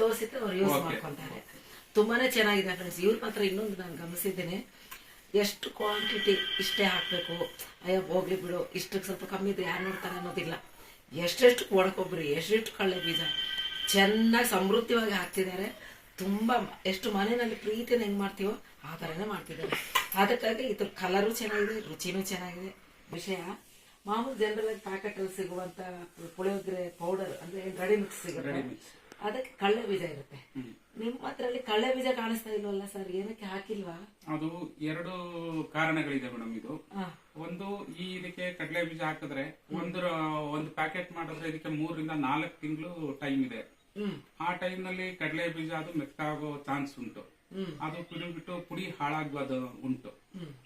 ತೋರಿಸಿದ್ರೆ ಅವ್ರು ಯೂಸ್ ಮಾಡ್ಕೊಂತಾರೆ. ತುಂಬಾನೇ ಚೆನ್ನಾಗಿದೆ ಫ್ರೆಂಡ್ಸ್. ಇವ್ರ ಮಾತ್ರ ಇನ್ನೊಂದು ನಾನು ಗಮನಿಸಿದ್ದೇನೆ, ಎಷ್ಟು ಕ್ವಾಂಟಿಟಿ ಇಷ್ಟೇ ಹಾಕ್ಬೇಕು, ಅಯ್ಯೋ ಹೋಗ್ಲಿ ಬಿಡು ಇಷ್ಟಕ್ಕೆ ಸ್ವಲ್ಪ ಕಮ್ಮಿ ಇದ್ರೆ ಯಾರು ನೋಡ್ತಾರೆ ಅನ್ನೋದಿಲ್ಲ. ಎಷ್ಟೆಷ್ಟು ಒಣಕೊಬ್ಬರಿ, ಎಷ್ಟೆಷ್ಟು ಕಡಲೆ ಬೀಜ ಚೆನ್ನಾಗಿ ಸಮೃದ್ಧವಾಗಿ ಹಾಕ್ತಿದ್ದಾರೆ. ತುಂಬಾ ಎಷ್ಟು ಮನೆಯಲ್ಲಿ ಪ್ರೀತಿನ ಹೆಂಗ್ ಮಾಡ್ತೀವೋ ಆ ಥರನೇ ಮಾಡ್ತಿದ್ದಾರೆ. ಅದಕ್ಕಾಗಿ ಇದ್ರ ಕಲರು ಚೆನ್ನಾಗಿದೆ, ರುಚಿನೂ ಚೆನ್ನಾಗಿದೆ. ವಿಷಯ ಮಾಮೂಲು ಜನರಲ್ ಆಗಿ ಪ್ಯಾಕೆಟ್ ಅಲ್ಲಿ ಸಿಗುವಂತ ಪುಳಿಯೋಗರೆ ಪೌಡರ್ ಅಂದ್ರೆ ರೆಡಿ ಮಿಕ್ಸ್ ಸಿಗುತ್ತೆ, ಅದಕ್ಕೆ ಕಡಲೆ ಬೀಜ ಇರುತ್ತೆ. ನಿಮ್ಮ ಹತ್ರಲ್ಲಿ ಕಡಲೆ ಬೀಜ ಕಾಣಿಸ್ತಾ ಇಲ್ವಲ್ಲ ಸರ್, ಏನಕ್ಕೆ ಹಾಕಿಲ್ವಾ? ಅದು ಎರಡು ಕಾರಣಗಳಿದೆ ಮೇಡಮ್. ಇದು ಒಂದು, ಇದಕ್ಕೆ ಕಡಲೆ ಬೀಜ ಹಾಕಿದ್ರೆ ಒಂದು ಪ್ಯಾಕೆಟ್ ಮಾಡಿದ್ರೆ ಇದಕ್ಕೆ 3 ರಿಂದ 4 ತಿಂಗಳು ಟೈಮ್ ಇದೆ. ಆ ಟೈಮ್ ನಲ್ಲಿ ಕಡಲೆ ಬೀಜ ಅದು ಮೆತ್ತಾಗೋ ಚಾನ್ಸ್ ಉಂಟು, ಅದು ಬಿಟ್ಟು ಪುಡಿ ಹಾಳಾಗೋದು ಉಂಟು.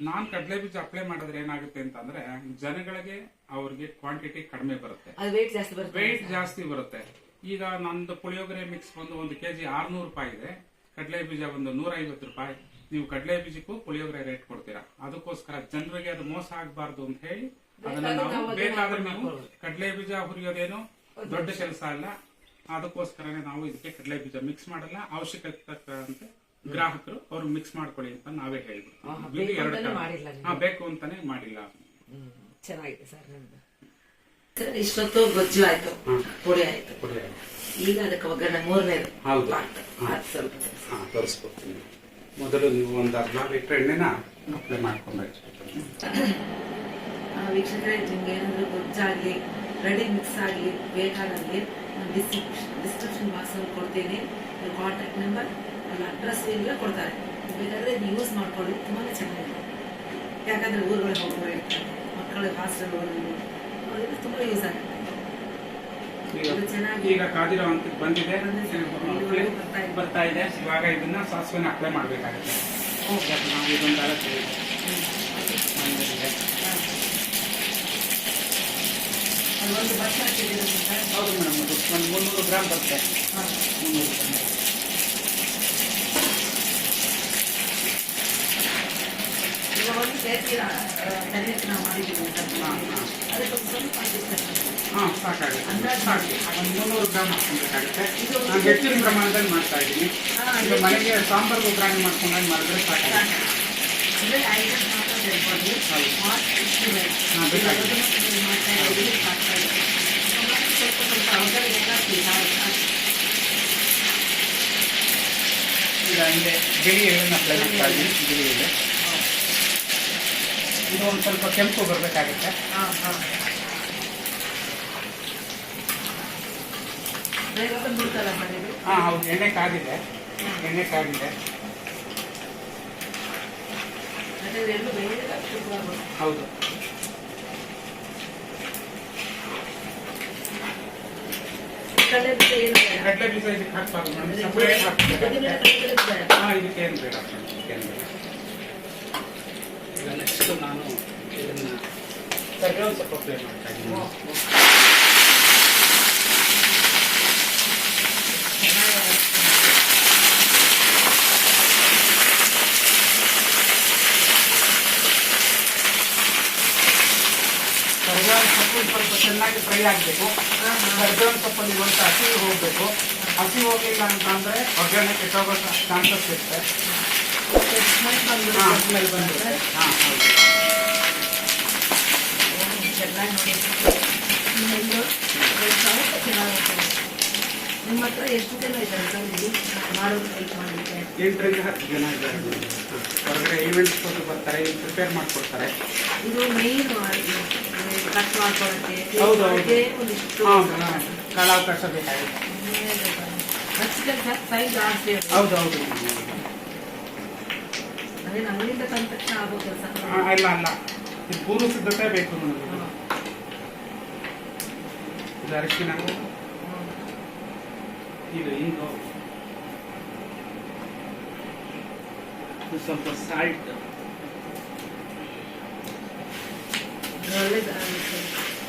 ನಾನ್ ಕಡಲೆ ಬೀಜ ಅಪ್ಲೈ ಮಾಡಿದ್ರೆ ಏನಾಗುತ್ತೆ ಅಂತಂದ್ರೆ ಜನಗಳಿಗೆ ಅವ್ರಿಗೆ ಕ್ವಾಂಟಿಟಿ ಕಡಿಮೆ ಬರುತ್ತೆ, ವೇಟ್ ಜಾಸ್ತಿ ಬರುತ್ತೆ. ಈಗ ನಂದು ಪುಳಿಯೋಗರೆ ಮಿಕ್ಸ್ ಬಂದು 1 kg 600 ರೂಪಾಯಿ ಇದೆ, ಕಡಲೆ ಬೀಜ ಒಂದು 150 ರೂಪಾಯಿ. ನೀವು ಕಡಲೆ ಬೀಜಕ್ಕೂ ಪುಳಿಯೋಗರೆ ರೇಟ್ ಕೊಡ್ತೀರಾ. ಅದಕ್ಕೋಸ್ಕರ ಜನರಿಗೆ ಅದು ಮೋಸ ಆಗಬಾರ್ದು ಅಂತ ಹೇಳಿ ಅದನ್ನ ನಾವು ಬೇಕಾದ್ರೆ ನಾವು ಕಡಲೆ ಬೀಜ ಹುರಿಯೋದೇನು ದೊಡ್ಡ ಕೆಲಸ ಅಲ್ಲ. ಅದಕ್ಕೋಸ್ಕರನೇ ನಾವು ಇದಕ್ಕೆ ಕಡಲೆ ಬೀಜ ಮಿಕ್ಸ್ ಮಾಡಲ್ಲ. ಅವಶ್ಯಕತೆ ಗ್ರಾಹಕರು ಅವ್ರು ಮಿಕ್ಸ್ ಮಾಡ್ಕೊಳ್ಳಿ ಅಂತ ನಾವೇ ಹೇಳ್ಬಿಡ್ತೀವಿ. ಬೇಕು ಅಂತಾನೆ ಮಾಡಿಲ್ಲ. ಚೆನ್ನಾಗಿದೆ ಸರ್ ನಿಮ್ದು. ಇಷ್ಟೊತ್ತು ಗೊಜ್ಜು ಆಯ್ತು, ಪುಡಿ ಆಯ್ತು, ಈಗ ಅದಕ್ಕೆ ಒಗ್ಗರಣೆ ಮೂರನೇದು ತೋರಿಸ್ಕೊಡ್ತೀನಿ. ಮೊದಲು ನೀವು ಒಂದು ಅರ್ಧ ಲೀಟರ್ ಎಣ್ಣೆನ ಅಪ್ಲೈ ಮಾಡ್ಕೊಂಡು ವೀಕ್ಷಕರೇ, ನಿಮ್ಗೆ ಏನಾದ್ರು ಗೊಜ್ಜಾಗ್ಲಿ ರೆಡಿ ಮಿಕ್ಸ್ ಆಗಲಿ ಬೇಕಾದಲ್ಲಿ ಡಿಸ್ಕ್ರಿಪ್ಷನ್ ಬಾಕ್ಸ್ ಅಲ್ಲಿ ಕೊಡ್ತೀನಿ. ಕಾಂಟ್ಯಾಕ್ಟ್ ನಂಬರ್ ಅಲ್ಲಿ ಅಡ್ರೆಸ್ ಎಲ್ಲ ಕೊಡ್ತಾರೆ, ಬೇಕಾದ್ರೆ ನೀವು ಯೂಸ್ ಮಾಡ್ಕೊಳ್ಳಿ. ತುಂಬಾನೇ ಚೆನ್ನಾಗಿದೆ, ಯಾಕಂದ್ರೆ ಊರುಗಳಿಗೆ ಹೋಗೋರು ಇರ್ತಾರೆ, ಮಕ್ಕಳು ಹಾಸ್ಟೆಲ್ ತುಂಬಾ ಯೂಸ್ ಆಗುತ್ತೆ. ಈಗ ಕಾದಿರೋ ಹಂತಕ್ಕೆ ಬಂದಿದೆ, ಬರ್ತಾ ಇದೆ. ಇವಾಗ ಇದನ್ನ ಸಾಸಿವೆನ ಅಪ್ಲೈ ಮಾಡ್ಬೇಕಾಗುತ್ತೆ. ನಾವು ಇದೊಂದು ಒಂದು ಬಸ್ ಹಾಕಿದ್ದೀರ? ಹೌದು ಮೇಡಮ್, ಅದು ಒಂದು 300 ಗ್ರಾಮ್ ಬರುತ್ತೆ. 300 ಗ್ರಾಮ್. ಈಗ ಒಂದು ಸೇರ್ತೀರಾ ನಾವು ಮಾಡಿದ್ದೀವಿ ಅದಕ್ಕೆ ಸ್ವಲ್ಪ ಸಾಕಾಗುತ್ತೆ. ಸಾಕು, ಒಂದು 300 ಗ್ರಾಮ್ ಹಾಕೊಬೇಕಾಗುತ್ತೆ. ನಾನು ಹೆಚ್ಚಿನ ಪ್ರಮಾಣದಲ್ಲಿ ಮಾಡ್ತಾ ಇದ್ದೀನಿ. ಈಗ ಮನೆಗೆ ಸಾಂಬಾರು ಒಗ್ಗರಣೆ ಮಾಡ್ಕೊಂಡಾಗ ಮಾಡಿದ್ರೆ ಸಾಕಾಗುತ್ತೆ. ಅಂದರೆ ಐಟಮ್ ಮಾತ್ರ ಸೇರ್ಬೋದು. ಈಗ ಹಿಂದೆ ಬಿಳಿ ಎಳ್ಳನ್ನು ಅಪ್ಲೈ ಮಾಡ್ತಾ ಇದ್ದೀನಿ. ಬಿಳಿ ಎಳ್ಳು ಇದು ಒಂದು ಸ್ವಲ್ಪ ಕೆಂಪು ಬರಬೇಕಾಗುತ್ತೆ. ಹೌದು, ಎಣ್ಣೆ ಕಾದಿದೆ. ಯಾಕಂದ್ರೆ ಎಳ್ಳು ಬೇಗ ಶುರುವಾಗೋದು. ಹೌದು. ಕಡಲೆ ಬೀಜ ಏನು ಬೇಡ. ಕಡಲೆ ಬೀಜ ಇದಕ್ಕೆ ಹಾಕ್ಬಾರ್ದು ಮೇಡಮ್, ಸಪರೇಟ್ ಹಾಕ್ಬೇಕು. ಇದಕ್ಕೆ ಏನು ಬೇಡ, ಇದಕ್ಕೇನು ಬೇಡ. ಈಗ ನೆಕ್ಸ್ಟ್ ನಾನು ಇದನ್ನ ಕರಿಬೇವು ಸ್ವಲ್ಪ ಫ್ರೈ ಮಾಡ್ತಾ ಇದ್ದೀನಿ. ಕರಿಬೇವಿನ ಸೊಪ್ಪು ಸ್ವಲ್ಪ ಚೆನ್ನಾಗಿ ಫ್ರೈ ಆಗಬೇಕು. ಕರಿಬೇವಿನ ಸೊಪ್ಪಲ್ಲಿ ಒಂದು ಹಸಿ ಹೋಗಬೇಕು. ಹಸಿ ಹೋಗಲಿಲ್ಲ ಅಂತ ಅಂದರೆ ಒಗ್ಗರಣೆ ಕೆಟ್ಟೋಗೋ ಚಾನ್ಸಸ್ ಇರುತ್ತೆ. ಸ್ಮೆಲ್ ಬಂದಿರುತ್ತೆ. ಹಾಂ ಹೌದು. ನಿಮ್ಮ ಹತ್ರ ಎಷ್ಟು ಜನ ಇದ್ದಾರೆ ಮಾಡೋದು ಹೆಲ್ಪ್ ಮಾಡಲಿಕ್ಕೆ? 8ರಿಂದ 10 ಜನ ಇದ್ದಾರೆ. ಹೊರಗಡೆ ಈವೆಂಟ್ಸ್ ಬರ್ತಾರೆ, ಪ್ರಿಪೇರ್ ಮಾಡಿಕೊಡ್ತಾರೆ. ಇದು ಮೇನ್ ಕಟ್ ಮಾಡ್ಕೊಳ್ಳೋಕ್ಕೆ. ಹೌದು ಒಂದಿಷ್ಟು ಕಾಲಾವಕಾಶ ಬೇಕಾಗುತ್ತೆ. ಸೈಜ್ ಜಾಸ್ತಿ. ಹೌದು ಹೌದು. ಅದೇನು ಅಂಗಡಿಯಿಂದ ತಂದ ತಕ್ಷಣ ಆಗೋ ಕೆಲಸ ಇಲ್ಲ ಅಲ್ಲ, ಇದು ಪೂರ್ವ ಸಿದ್ಧತೆ ಬೇಕು ನನಗೆ. ಇದು ಅರಿಶಿನ, ಇದು ಇಂಗು, ಸ್ವಲ್ಪ ಸಾಲ್ಟ್.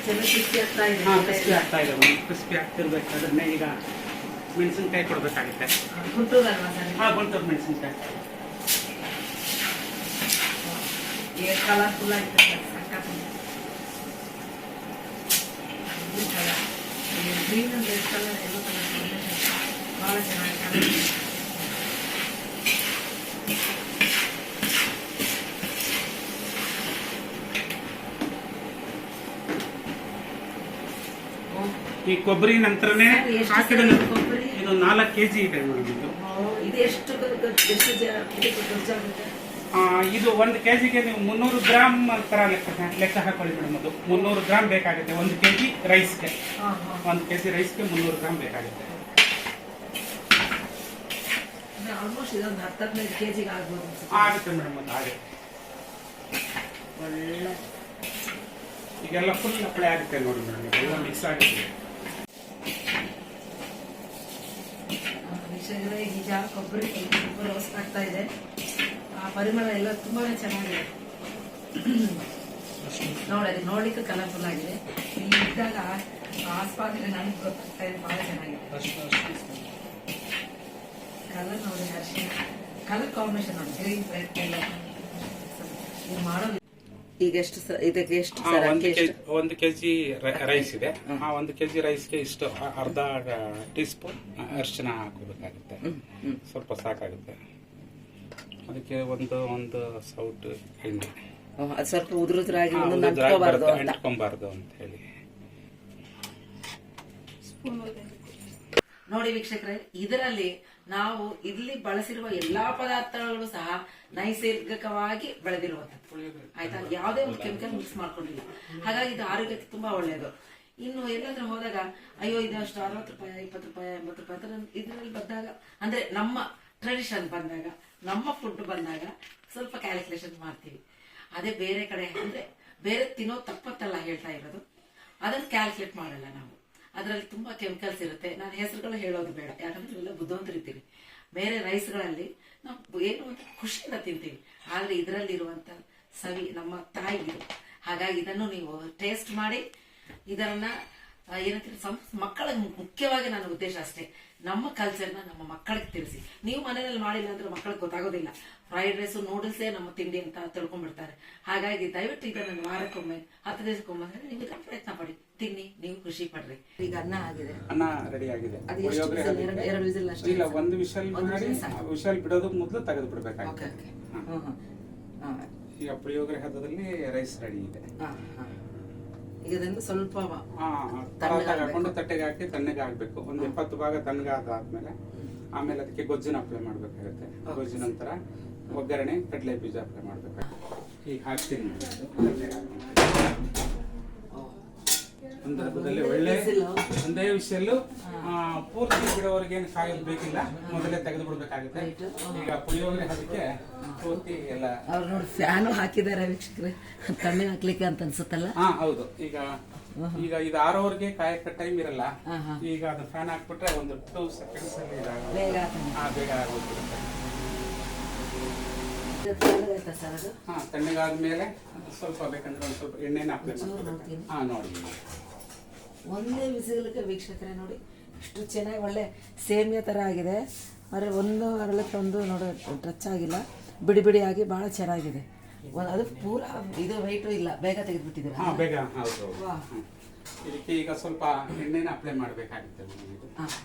ಚೆನ್ನಾಗಿ ಕ್ರಿಸ್ಪಿ ಆಗ್ತಾ ಇದೆ. ಕ್ರಿಸ್ಪಿ ಆಗ್ತಾ ಇದೆ. ಕ್ರಿಸ್ಪಿ ಆಗ್ತಿರ್ಬೇಕಾದ್ರೆ ಈಗ ಮೆಣಸಿನ್ಕಾಯಿ ಕೊಡಬೇಕಾಗುತ್ತೆ. ಗುಂಟೂರಲ್ವಾ ಸರ್? ಹಾಂ, ಗುಂಟೂರು ಮೆಣಸಿನ್ಕಾಯಿ. ಕಲರ್ಫುಲ್ ಆಗಿದೆ sir, green and red colour yellow colour ಭಾಳ ಚೆನ್ನಾಗಿ. ಈ ಕೊಬ್ಬರಿ ನಂತರನೇ ಹಾಕಿದ ಕೊಬ್ಬರಿ ಇದು 4 kg ಇದೆ ಮೇಡಮ್. ಇದು ಎಷ್ಟು ಗೊಜ್ಜಾಗುತ್ತೆ? ಇದು 1 kgಗೆ ನೀವು 300 ಗ್ರಾಮ್ ತರ ಲೆಕ್ಕ ಹಾಕೊಳ್ಳಿ ಮೇಡಮ್. ಅದು 300 ಗ್ರಾಮ್ ಬೇಕಾಗುತ್ತೆ 1 kg ರೈಸ್ಗೆ. 1 kg ರೈಸ್ಗೆ 300 ಗ್ರಾಮ್ ಬೇಕಾಗುತ್ತೆ. ಆಲ್ಮೋಸ್ಟ್ ಇದೊಂದು 10-15 kg ಆಗ್ಬೋದು. ಆಗುತ್ತೆ ಮೇಡಮ್, ಅದು ಆಗುತ್ತೆ. ಒಳ್ಳೆ ಈಗೆಲ್ಲ ಫುಲ್ ಅಪ್ಲೈ ಆಗುತ್ತೆ ನೋಡಿ ಮೇಡಮ್, ಇದೆಲ್ಲ ಮಿಕ್ಸ್ ಆಗುತ್ತೆ. ಈಗ ಕೊಬ್ಬರಿ ತುಂಬ ರೋಸ್ಟ್ ಆಗ್ತಾ ಇದೆ. ಆ ಪರಿಮಳ ಎಲ್ಲ ತುಂಬಾನೇ ಚೆನ್ನಾಗಿದೆ. ನೋಡಿ, ನೋಡ್ಲಿಕ್ಕೆ ಕಲರ್ಫುಲ್ ಆಗಿದೆ. ಇಲ್ಲಿ ಇದ್ದಾಗ ಆಸ್ಪಾದ್ರೆ ನನಗೆ ಗೊತ್ತಾಗ್ತಾ ಇದೆ, ಬಹಳ ಚೆನ್ನಾಗಿದೆ. ಕಲರ್ ನೋಡಿ, ಅರಿಶಿನ ಕಲರ್ ಕಾಂಬಿನೇಷನ್ ನೋಡಿ, ಗ್ರೀನ್ ರೆಡ್ ಎಲ್ಲ ಇದು ಮಾಡೋದು. ಈಗ ಎಷ್ಟು ಇದಕ್ಕೆ ಎಷ್ಟು? 1 kg ರೈಸ್ ಇದೆ. ಆ 1 kg ರೈಸ್ಗೆ ಇಷ್ಟು ಅರ್ಧ ಟೀ ಸ್ಪೂನ್ ಅರಿಶಿನ ಹಾಕೋಬೇಕಾಗುತ್ತೆ. ಸ್ವಲ್ಪ ಸಾಕಾಗುತ್ತೆ. ಅದಕ್ಕೆ ಒಂದು ಸೌಟ್ ಎಣ್ಣೆ, ಅದು ಸ್ವಲ್ಪ ಉದುರಾಗಿ ಅಂಟ್ಕೊಬಾರ್ದು ಅಂತ ಹೇಳಿ. ನೋಡಿ ವೀಕ್ಷಕರೇ, ಇದರಲ್ಲಿ ನಾವು ಇಲ್ಲಿ ಬಳಸಿರುವ ಎಲ್ಲಾ ಪದಾರ್ಥಗಳು ಸಹ ನೈಸರ್ಗಿಕವಾಗಿ ಬೆಳೆದಿರುವಂತದ್ದು. ಆಯ್ತಾ? ಯಾವುದೇ ಒಂದು ಕೆಮಿಕಲ್ ಮಿಕ್ಸ್ ಮಾಡ್ಕೊಂಡಿಲ್ಲ. ಹಾಗಾಗಿ ಇದು ಆರೋಗ್ಯಕ್ಕೆ ತುಂಬಾ ಒಳ್ಳೆಯದು. ಇನ್ನು ಎಲ್ಲಾದ್ರೂ ಹೋದಾಗ ಅಯ್ಯೋ ಇದಷ್ಟು 60 ರೂಪಾಯಿ 20 ರೂಪಾಯಿ 80 ರೂಪಾಯಿ ಅಂತ ಇದರಲ್ಲಿ ಬಂದಾಗ, ಅಂದ್ರೆ ನಮ್ಮ ಟ್ರೆಡಿಷನ್ ಬಂದಾಗ, ನಮ್ಮ ಫುಡ್ ಬಂದಾಗ ಸ್ವಲ್ಪ ಕ್ಯಾಲ್ಕುಲೇಷನ್ ಮಾಡ್ತೀವಿ. ಅದೇ ಬೇರೆ ಕಡೆ ಅಂದ್ರೆ ಬೇರೆ ತಿನ್ನೋ ತಪ್ಪತ್ತಲ್ಲ ಹೇಳ್ತಾ ಇರೋದು, ಅದನ್ನ ಕ್ಯಾಲ್ಕುಲೇಟ್ ಮಾಡಲ್ಲ ನಾವು. ಅದರಲ್ಲಿ ತುಂಬಾ ಕೆಮಿಕಲ್ಸ್ ಇರುತ್ತೆ. ನಾನು ಹೆಸರುಗಳು ಹೇಳೋದು ಬೇಡ, ಯಾಕಂದ್ರೆ ಎಲ್ಲ ಬುದ್ಧಿವಂತರಿರ್ತೀವಿ. ಬೇರೆ ರೈಸ್ಗಳಲ್ಲಿ ನಾವು ಏನು ಅಂತ ಖುಷಿಯಿಂದ ತಿಂತೀವಿ, ಆದ್ರೆ ಇದರಲ್ಲಿರುವಂತ ಸವಿ ನಮ್ಮ ತಾಯಿಗೆ. ಹಾಗಾಗಿ ಇದನ್ನು ನೀವು ಟೇಸ್ಟ್ ಮಾಡಿ, ಇದನ್ನ ಏನಂತೀರಿ ಮಕ್ಕಳಿಗೆ, ಮುಖ್ಯವಾಗಿ ನನ್ನ ಉದ್ದೇಶ ಅಷ್ಟೇ, ನಮ್ಮ ಕಲ್ಚರ್ನ ನಮ್ಮ ಮಕ್ಕಳಿಗೆ ತಿಳಿಸಿ. ನೀವು ಮನೆಯಲ್ಲಿ ಮಾಡಿಲ್ಲ ಅಂದ್ರೆ ಮಕ್ಕಳಿಗೆ ಗೊತ್ತಾಗೋದಿಲ್ಲ. ಫ್ರೈಡ್ ರೈಸ್ ನೂಡಲ್ಸೇ ನಮ್ಮ ತಿಂಡಿ ಅಂತ ತಿಳ್ಕೊಂಡ್ಬಿಡ್ತಾರೆ. ಹಾಗಾಗಿ ದಯವಿಟ್ಟು ಇದನ್ನ ವಾರಕ್ಕೊಮ್ಮೆ 10 ದಿವಸಕ್ಕೊಮ್ಮೆ ನೀವು ಇದನ್ನ ಪ್ರಯತ್ನ ಪಡಿ, ತಿನ್ನಿ, ನೀವು ಖುಷಿ ಪಡ್ರಿ. ಈಗ ಅನ್ನ ಆಗಿದೆ, ಅನ್ನ ರೆಡಿ ಆಗಿದೆ. ಎರಡು ವಿಸಿಲ್ ಅಷ್ಟೇ. ಇಲ್ಲ, ಒಂದು ವಿಷಲ್ ಬಿಡೋದಕ್ಕೆ ಮೊದಲು ತೆಗೆದು ಬಿಡಬೇಕಾಗುತ್ತೆ. ಈಗ ಪುಳಿಯೋಗರೆ ಹದದಲ್ಲಿ ರೈಸ್ ರೆಡಿ ಇದೆ. ಇದರಿಂದ ಸ್ವಲ್ಪ ಹಾಕೊಂಡು ತಟ್ಟೆಗೆ ಹಾಕಿ ತಣ್ಣಗೆ ಆಗ್ಬೇಕು. ಒಂದು 20 ಭಾಗ ತಣ್ಣಗಾದಾದ್ಮೇಲೆ ಆಮೇಲೆ ಅದಕ್ಕೆ ಗೊಜ್ಜಿನ ಅಪ್ಲೈ ಮಾಡ್ಬೇಕಾಗುತ್ತೆ. ಗೊಜ್ಜಿನ ನಂತರ ಒಗ್ಗರಣೆ, ಕಡಲೆ ಬೀಜ ಅಪ್ಲೈ ಮಾಡ್ಬೇಕಾಗುತ್ತೆ. ಈಗ ಹಾಕ್ತೀನಿ. ಒಂದು ಹಬ್ಬದಲ್ಲಿ ಒಳ್ಳೆ ಒಂದೇ ವಿಷಯಲ್ಲೂ ಪೂರ್ತಿ ಬಿಡೋವರೆಗೆ ಏನು ಕಾಯೋದು ಬೇಕಿಲ್ಲ, ಮೊದಲೇ ತೆಗೆದು ಬಿಡ್ಬೇಕಾಗುತ್ತೆ. ಈಗ ಪುಳಿಯೋಗರೆ ಅದಕ್ಕೆ ಪೂರ್ತಿ ಎಲ್ಲ ಅವ್ರು ನೋಡಿ ಫ್ಯಾನು ಹಾಕಿದ್ದಾರೆ ವೀಕ್ಷಕರೇ, ತಣ್ಣಗೆ ಹಾಕ್ಲಿಕ್ಕೆ ಅಂತ ಅನ್ಸುತ್ತಲ್ಲ. ಹೌದು. ಈಗ ಇದು ಆರೋವರೆಗೆ ಕಾಯಕ್ಕೆ ಟೈಮ್ ಇರಲ್ಲ. ಈಗ ಅದು ಫ್ಯಾನ್ ಹಾಕ್ಬಿಟ್ರೆ ಒಂದು 2 seconds ಅಲ್ಲಿ ಬೇಗ ಆಗೋಗ್ಬಿಡುತ್ತೆ. ತಣ್ಣಗಾದ್ಮೇಲೆ ಸ್ವಲ್ಪ ಬೇಕಂದ್ರೆ ಒಂದು ಸ್ವಲ್ಪ ಎಣ್ಣೆನ ಅಪ್ಲೈ ಮಾಡ್ತೀವಿ. ನೋಡಿ ಒಂದೇ ಬಿಸಿಲಿಗೆ ವೀಕ್ಷಕರೇ ನೋಡಿ ಎಷ್ಟು ಚೆನ್ನಾಗಿ ಒಳ್ಳೆ ಸೇಮಿಯಾ ಥರ ಆಗಿದೆ. ಆದರೆ ಒಂದು ಅರಳಕ್ಕೆ ಒಂದು ನೋಡಿ ಟಚ್ ಆಗಿಲ್ಲ, ಬಿಡಿ ಬಿಡಿಯಾಗಿ ಭಾಳ ಚೆನ್ನಾಗಿದೆ. ಅದು ಪೂರಾ ಇದು ವೆಯ್ಟು ಇಲ್ಲ, ಬೇಗ ತೆಗೆದುಬಿಟ್ಟಿದ್ದೀರಾ? ಬೇಗ. ಹೌದು. ಇದಕ್ಕೆ ಈಗ ಸ್ವಲ್ಪ ಎಣ್ಣೆನ ಅಪ್ಲೈ ಮಾಡಬೇಕಾಗುತ್ತೆ.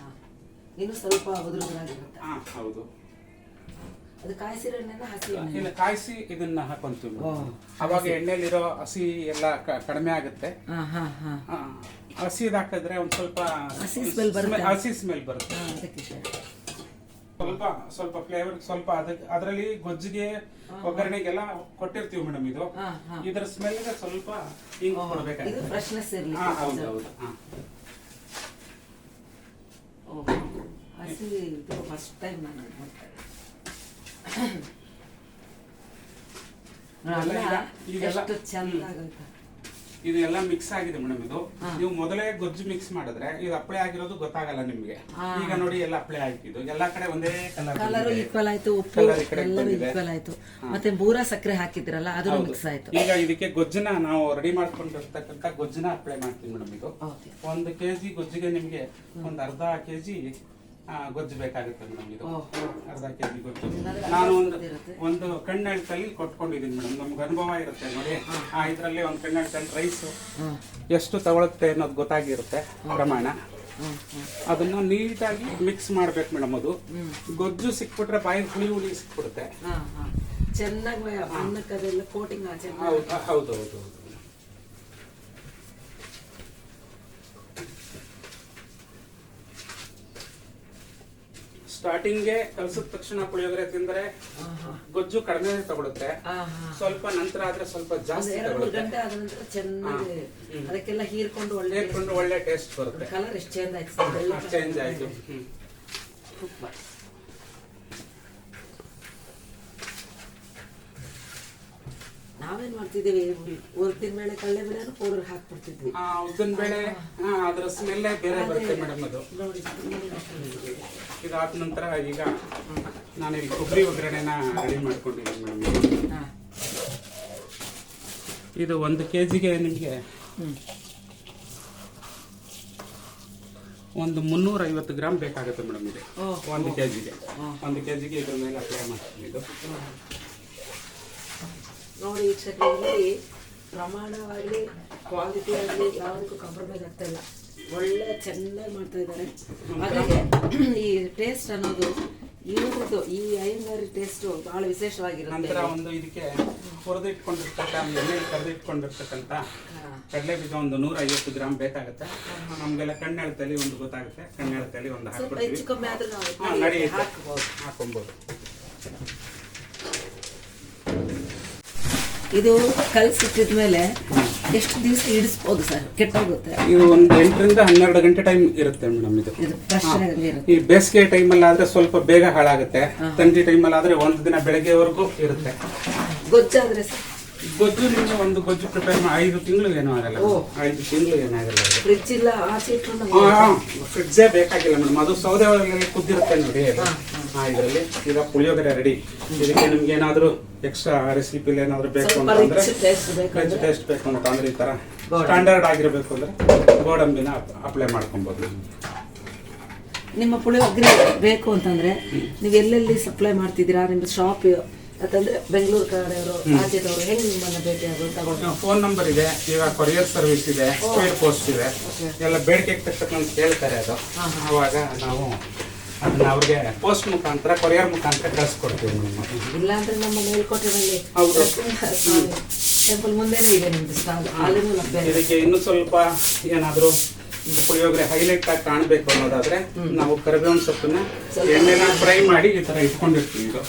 ಇನ್ನು ಸ್ವಲ್ಪ ಉದುರುದುರಾಗಿರುತ್ತೆ. ಹೌದು. ಅದು ಕಾಯಿಸಿರೋ ಎಣ್ಣೆನ ಹಸಿ ಇಲ್ಲ, ಕಾಯಿಸಿ ಇದನ್ನ ಹಾಕೊಂತೀವಿ. ಅವಾಗ ಎಣ್ಣೆಲಿರೋ ಹಸಿ ಎಲ್ಲ ಕಡಿಮೆ ಆಗುತ್ತೆ. ಹಸಿದ್ ಹಾಕಿದ್ರೆ ಒಂದ್ ಸ್ವಲ್ಪ ಹಸಿ ಸ್ಮೆಲ್ ಬರುತ್ತೆ. ಹಸಿ ಸ್ಮೆಲ್ ಬರುತ್ತೆ. ಸ್ವಲ್ಪ ಫ್ಲೇವರ್ ಸ್ವಲ್ಪ ಅದರಲ್ಲಿ ಗೊಜ್ಜಿಗೆ ಒಗ್ಗರಣೆಗೆಲ್ಲ ಕೊಟ್ಟಿರ್ತೀವಿ ಮೇಡಮ್. ಇದರ ಸ್ಮೆಲ್ ಸ್ವಲ್ಪ ಹಿಂಗ್ ಕೊಡ್ಬೇಕಾಗುತ್ತೆ. ಫ್ರೆಶ್ನೆಸ್ ಇರಲಿ. ಹೌದು ಹೌದು. ಹಸಿ ಇದು ಫಸ್ಟ್ ಟೈಮ್ ನಾನು ನೋಡ್ತಾ ಎಷ್ಟು ಚಂದ ಆಗುತ್ತೆ. ಇದು ಎಲ್ಲ ಮಿಕ್ಸ್ ಆಗಿದೆ ಮೇಡಮ್. ಇದು ನೀವು ಮೊದಲೇ ಗೊಜ್ಜು ಮಿಕ್ಸ್ ಮಾಡಿದ್ರೆ ಇದು ಅಪ್ಲೈ ಆಗಿರೋದು ಗೊತ್ತಾಗಲ್ಲ ನಿಮ್ಗೆ. ಈಗ ನೋಡಿ ಎಲ್ಲ ಅಪ್ಲೈ ಆಯ್ತು, ಎಲ್ಲಾ ಕಡೆ ಒಂದೇ ಕಲರ್ ಈಕ್ವಲ್ ಆಯ್ತು, ಉಪ್ಪು ಎಲ್ಲರೂ ಈಕ್ವಲ್ ಆಯ್ತು. ಮತ್ತೆ ಬೂರಾ ಸಕ್ಕರೆ ಹಾಕಿದ್ರಲ್ಲ ಅದು ಮಿಕ್ಸ್ ಆಯ್ತು. ಈಗ ಇದಕ್ಕೆ ಗೊಜ್ಜನ್ನ ನಾವು ರೆಡಿ ಮಾಡ್ಕೊಂಡಿರ್ತಕ್ಕಂಥ ಗೊಜ್ಜನ್ನ ಅಪ್ಲೈ ಮಾಡ್ತೀವಿ ಮೇಡಮ್. ಇದು 1 kg ಗೊಜ್ಜಿಗೆ ನಿಮ್ಗೆ ಒಂದು ಅರ್ಧ kg ಗೊಜ್ಜು ಬೇಕಾಗುತ್ತೆ ಮೇಡಮ್. ಇದು ಅರ್ಧ kg ಗೊಜ್ಜು ನಾನು ಒಂದು ಕಣ್ಣೆಳ್ತಲ್ಲಿ ಕೊಟ್ಕೊಂಡಿದ್ದೀನಿ ಮೇಡಮ್. ನಮ್ಗೆ ಅನುಭವ ಇರುತ್ತೆ ನೋಡಿ. ಇದರಲ್ಲಿ ಒಂದು ಕಣ್ಣೆಳ್ತಲ್ಲಿ ರೈಸ್ ಎಷ್ಟು ತಗೊಳುತ್ತೆ ಅನ್ನೋದು ಗೊತ್ತಾಗಿರುತ್ತೆ ಪ್ರಮಾಣ. ಅದನ್ನ ನೀಟಾಗಿ ಮಿಕ್ಸ್ ಮಾಡ್ಬೇಕು ಮೇಡಮ್. ಅದು ಗೊಜ್ಜು ಸಿಕ್ಬಿಟ್ರೆ ಬಾಯಿ ಹುಳಿ ಸಿಕ್ಬಿಡುತ್ತೆ. ಚೆನ್ನಾಗಿ ಅನ್ನಕ್ಕದೆಲ್ಲ ಕೋಟಿಂಗ್. ಹೌದು ಹೌದು ಹೌದು. ಸ್ಟಾರ್ಟಿಂಗ್ಗೆ ಕಲಸಿದ ತಕ್ಷಣ ಪುಳಿಯೋಗರೆ ತಿಂದ್ರೆ ಗೊಜ್ಜು ಕಡಿಮೆ ತಗೊಳುತ್ತೆ. ಸ್ವಲ್ಪ ನಂತರ ಆದ್ರೆ ಸ್ವಲ್ಪ ಜಾಸ್ತಿ ಗಂಟೆ ಆದ ನಂತರ ಚೆನ್ನಾಗಿ ಅದಕ್ಕೆಲ್ಲ ಹೀರ್ಕೊಂಡು ಒಳ್ಳೆ ಟೇಸ್ಟ್ ಬರುತ್ತೆ. ಕಲರ್ ಎಷ್ಟು ಚೇಂಜ್ ಆಯ್ತು. ಚೇಂಜ್ ಆಯ್ತು. ನಾವೇನ್ ಮಾಡ್ತಿದೀವಿ, ಉದ್ದಿನ ಬೇಳೆ ಕಡಲೆ ಬೇಳೆ ಪೌಡರ್ ಹಾಕ್ಬಿಡ್ತಿದ್ವಿ. ಉದ್ದಿನ ಬೇಳೆ ಅದ್ರ ಸ್ಮೆಲ್ಲೇ ಬೇರೆ ಬರುತ್ತೆ ಮೇಡಮ್. ಅದು ಇದಾದ ನಂತರ ಈಗ ನಾನು ಇಲ್ಲಿ ಕೊಬ್ಬರಿ ಒಗ್ಗರಣೆನ ರೆಡಿ ಮಾಡ್ಕೊಂಡಿದ್ದೀನಿ ಮೇಡಮ್. ಇದು 1 kgಗೆ ನಿಮಗೆ ಒಂದು 350 ಗ್ರಾಮ್ ಬೇಕಾಗುತ್ತೆ ಮೇಡಮ್. ಇದು 1 kgಗೆ ಇದ್ರ ಮೇಲೆ ಅಪ್ಲೈ ಮಾಡ್ತೀನಿ. ಇದು ನೋಡಿ ವೀಕ್ಷಕರಲ್ಲಿ ಪ್ರಮಾಣವಾಗಲಿ ಕ್ವಾಲಿಟಿ ಆಗಲಿ ಯಾವುದಕ್ಕೂ ಕಾಂಪ್ರಮೈಸ್ ಆಗ್ತಾ ಇಲ್ಲ. ಒಳ್ಳೆ ಚೆನ್ನಾಗಿ ಮಾಡ್ತಾ ಇದ್ದಾರೆ. ಹಾಗಾಗಿ ಈ ಟೇಸ್ಟ್ ಅನ್ನೋದು ಇವತ್ತು ಈ ಅಯ್ಯಂಗಾರಿ ಟೇಸ್ಟ್ ಬಹಳ ವಿಶೇಷವಾಗಿರುತ್ತೆ. ನಂತರ ಒಂದು ಇದಕ್ಕೆ ಕರೆದಿಟ್ಕೊಂಡಿರ್ತಕ್ಕಂಥ ಕಡಲೆ ಬೀಜ ಒಂದು 150 ಗ್ರಾಮ್ ಬೇಕಾಗುತ್ತೆ. ನಮ್ಗೆಲ್ಲ ಕಣ್ಣೆಳ್ತಲ್ಲಿ ಒಂದು ಗೊತ್ತಾಗುತ್ತೆ. ಕಣ್ಣೆಳ್ತಲ್ಲಿ ಒಂದು ಹಾಕ್ಬಿಡ್ತೀವಿ. ಹೆಚ್ಚು ಕಮ್ಮಿ ಆದ್ರೆ ನಾವು ಹಾಕೊಬಹುದು. ಇದು ಕಲಸಿಟ್ಟಿದ್ಮೇಲೆ ಎಷ್ಟು ದಿವಸ ಇಡಿಸ್ಬೋದು ಸರ್? ಕೆಟ್ಟೋಗುತ್ತೆ? ಇದು ಒಂದು 8 ರಿಂದ 12 ಗಂಟೆ ಟೈಮ್ ಇರುತ್ತೆ ಮೇಡಮ್. ಇದು ಈ ಬೇಸಿಗೆ ಟೈಮಲ್ಲಿ ಆದ್ರೆ ಸ್ವಲ್ಪ ಬೇಗ ಹಾಳಾಗುತ್ತೆ. ಥಂಡಿ ಟೈಮಲ್ಲಿ ಆದ್ರೆ 1 ದಿನ ಬೆಳಗ್ಗೆವರೆಗೂ ಇರುತ್ತೆ. ಗೊಜ್ಜಾದ್ರೆ ಸರ್? ಗೊಜ್ಜು ನಿಮಗೆ ಒಂದು ಗೊಜ್ಜು ಪ್ರಿಪೇರ್ 5 ತಿಂಗಳು ಏನೂ ಆಗಲ್ಲ. 5 ತಿಂಗಳು ಏನಾಗಲ್ಲ. ಫ್ರಿಡ್ಜ್ ಇಲ್ಲ, ಆಚೆ ಇಟ್ಟು ಫ್ರಿಡ್ಜೇ ಬೇಕಾಗಿಲ್ಲ ಮೇಡಮ್. ಅದು ಸೌದೆ ಒಳಗೆಲ್ಲ ಕುದ್ದಿರುತ್ತೆ ನೋಡಿ ಇದರಲ್ಲಿ. ಈಗ ಪುಳಿಯೋಗರೆ ರೆಡಿ. ಇದಕ್ಕೆ ನಿಮ್ಗೆ ಏನಾದ್ರು ಎಕ್ಸ್ಟ್ರಾ ರೆಸಿಪಿ ಏನಾದ್ರು ಬೇಕು ಅಂತಂದ್ರೆ ಟೇಸ್ಟ್ ಬೇಕು ಅಂತಂದ್ರೆ ಈ ತರ ಸ್ಟ್ಯಾಂಡರ್ಡ್ ಆಗಿರ್ಬೇಕು ಅಂದ್ರೆ ಗೋಡಂಬಿನ ಅಪ್ಲೈ ಮಾಡ್ಕೊಬಹುದು. ನಿಮ್ಮ ಪುಳಿಯೋಗರೆ ಬೇಕು ಅಂತಂದ್ರೆ ನೀವು ಎಲ್ಲೆಲ್ಲಿ ಸಪ್ಲೈ ಮಾಡ್ತಿದ್ದೀರಾ? ನಿಮ್ಮ ಶಾಪ್ ಅಂತಂದ್ರೆ ಬೆಂಗಳೂರು ಕಡೆಯವರು, ರಾಜ್ಯದವರು ಹೆಂಗೆ ನಿಮ್ಮನ್ನ ಭೇಟಿ ಆಗೋದು? ತಗೊಂಡು ಫೋನ್ ನಂಬರ್ ಇದೆ. ಈಗ ಕೊರಿಯರ್ ಸರ್ವಿಸ್ ಇದೆ, ಸ್ಪೀಡ್ ಪೋಸ್ಟ್ ಇದೆ. ಎಲ್ಲ ಬೇಡಿಕೆ ತಕ್ಕಂತ ಕೇಳ್ತಾರೆ. ಅದು ಅವಾಗ ನಾವು ಅದನ್ನ ಅವ್ರಿಗೆ ಪೋಸ್ಟ್ ಮುಖಾಂತರ ಕೊರಿಯರ್ ಮುಖಾಂತರ ಕಳಿಸ್ಕೊಡ್ತೀವಿ ಮೇಡಮ್. ಇಲ್ಲಾಂದ್ರೆ ನಮ್ಮ ಮೇಲ್ಕೋಟೆಯಲ್ಲಿ ಟೆಂಪಲ್ ಮುಂದೆನೇ ಇದೆ ನಿಮ್ದು ಸ್ಟಾಲ್. ಅಲ್ಲಿನೂ ಲಭ್ಯ. ಇದಕ್ಕೆ ಇನ್ನೂ ಸ್ವಲ್ಪ ಏನಾದರೂ ಪುಳಿಯೋಗರೆ ಹೈಲೈಟ್ ಆಗಿ ಕಾಣಬೇಕು ಅನ್ನೋದಾದ್ರೆ ನಾವು ಕರಿಬೇವಿನ ಸೊಪ್ಪನ್ನ ಎಣ್ಣೆನ ಫ್ರೈ ಮಾಡಿ ಈ ತರ ಇಟ್ಕೊಂಡಿರ್ತೀವಿ. ಇದು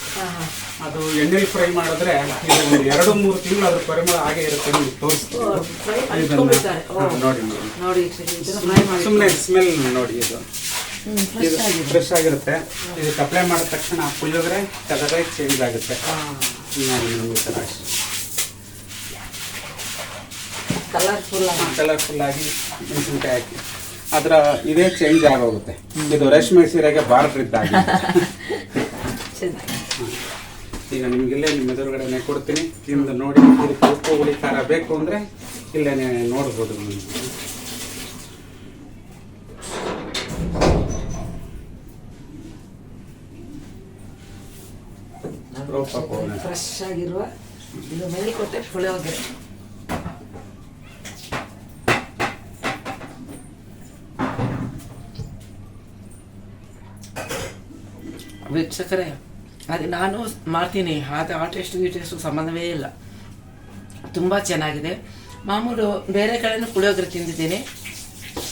ಅದು ಎಣ್ಣೆಲಿ ಫ್ರೈ ಮಾಡಿದ್ರೆ ಇದು ಒಂದು 2-3 ತಿಂಗಳು ಅದ್ರ ಪರಿಮಳ ಹಾಗೆ ಇರುತ್ತೆ. ನಿಮ್ಗೆ ತೋರಿಸ್ತೀವಿ ನೋಡಿ ನೋಡಿ ಸುಮ್ಮನೆ ಸ್ಮೆಲ್ ನೋಡಿ. ಇದು ಫ್ರೆಶ್ ಆಗಿರುತ್ತೆ. ಇದು ಅಪ್ಲೈ ಮಾಡಿದ ತಕ್ಷಣ ಆ ಪುಳಿಯೋಗರೆ ಕಲರೇ ಚೇಂಜ್ ಆಗುತ್ತೆ. ಕಲರ್ಫುಲ್ ಆಗಿ ಮೆಣಸಿನ್ಕಾಯಿ ಹಾಕಿ ಅದರ ಇದೇ ಚೇಂಜ್ ಆಗೋಗುತ್ತೆ. ಇದು ರೇಷ್ಮೆ ಸೀರೆಗೆ ಬಾರ್ಡರ್ ಇದ್ದಾಗ. ಈಗ ನಿಮ್ಗಿಲ್ಲೇ ನಿಮ್ಮ ಎದುರುಗಡೆನೆ ಕೊಡ್ತೀನಿ, ತಿಂದು ನೋಡಿ. ಇದಕ್ಕೆ ಉಪ್ಪು ಹುಳಿ ಖಾರ ಬೇಕು ಅಂದ್ರೆ ಇಲ್ಲೇನೆ ನೋಡ್ಬೋದು. ಫ್ರೆಶ್ ಆಗಿರುವ ಇದು ಮೇಲಿಕೋಟೆ ಪುಳಿಯೋಗರೆ. ವೀಕ್ಷಕರೇ, ಅದೇ ನಾನು ಮಾಡ್ತೀನಿ, ಅದು ಆ ಟೇಸ್ಟು ಸಂಬಂಧವೇ ಇಲ್ಲ. ತುಂಬ ಚೆನ್ನಾಗಿದೆ. ಮಾಮೂಲು ಬೇರೆ ಕಡೆನೂ ಪುಳಿಯೋಗರೆ ತಿಂದಿದ್ದೀನಿ,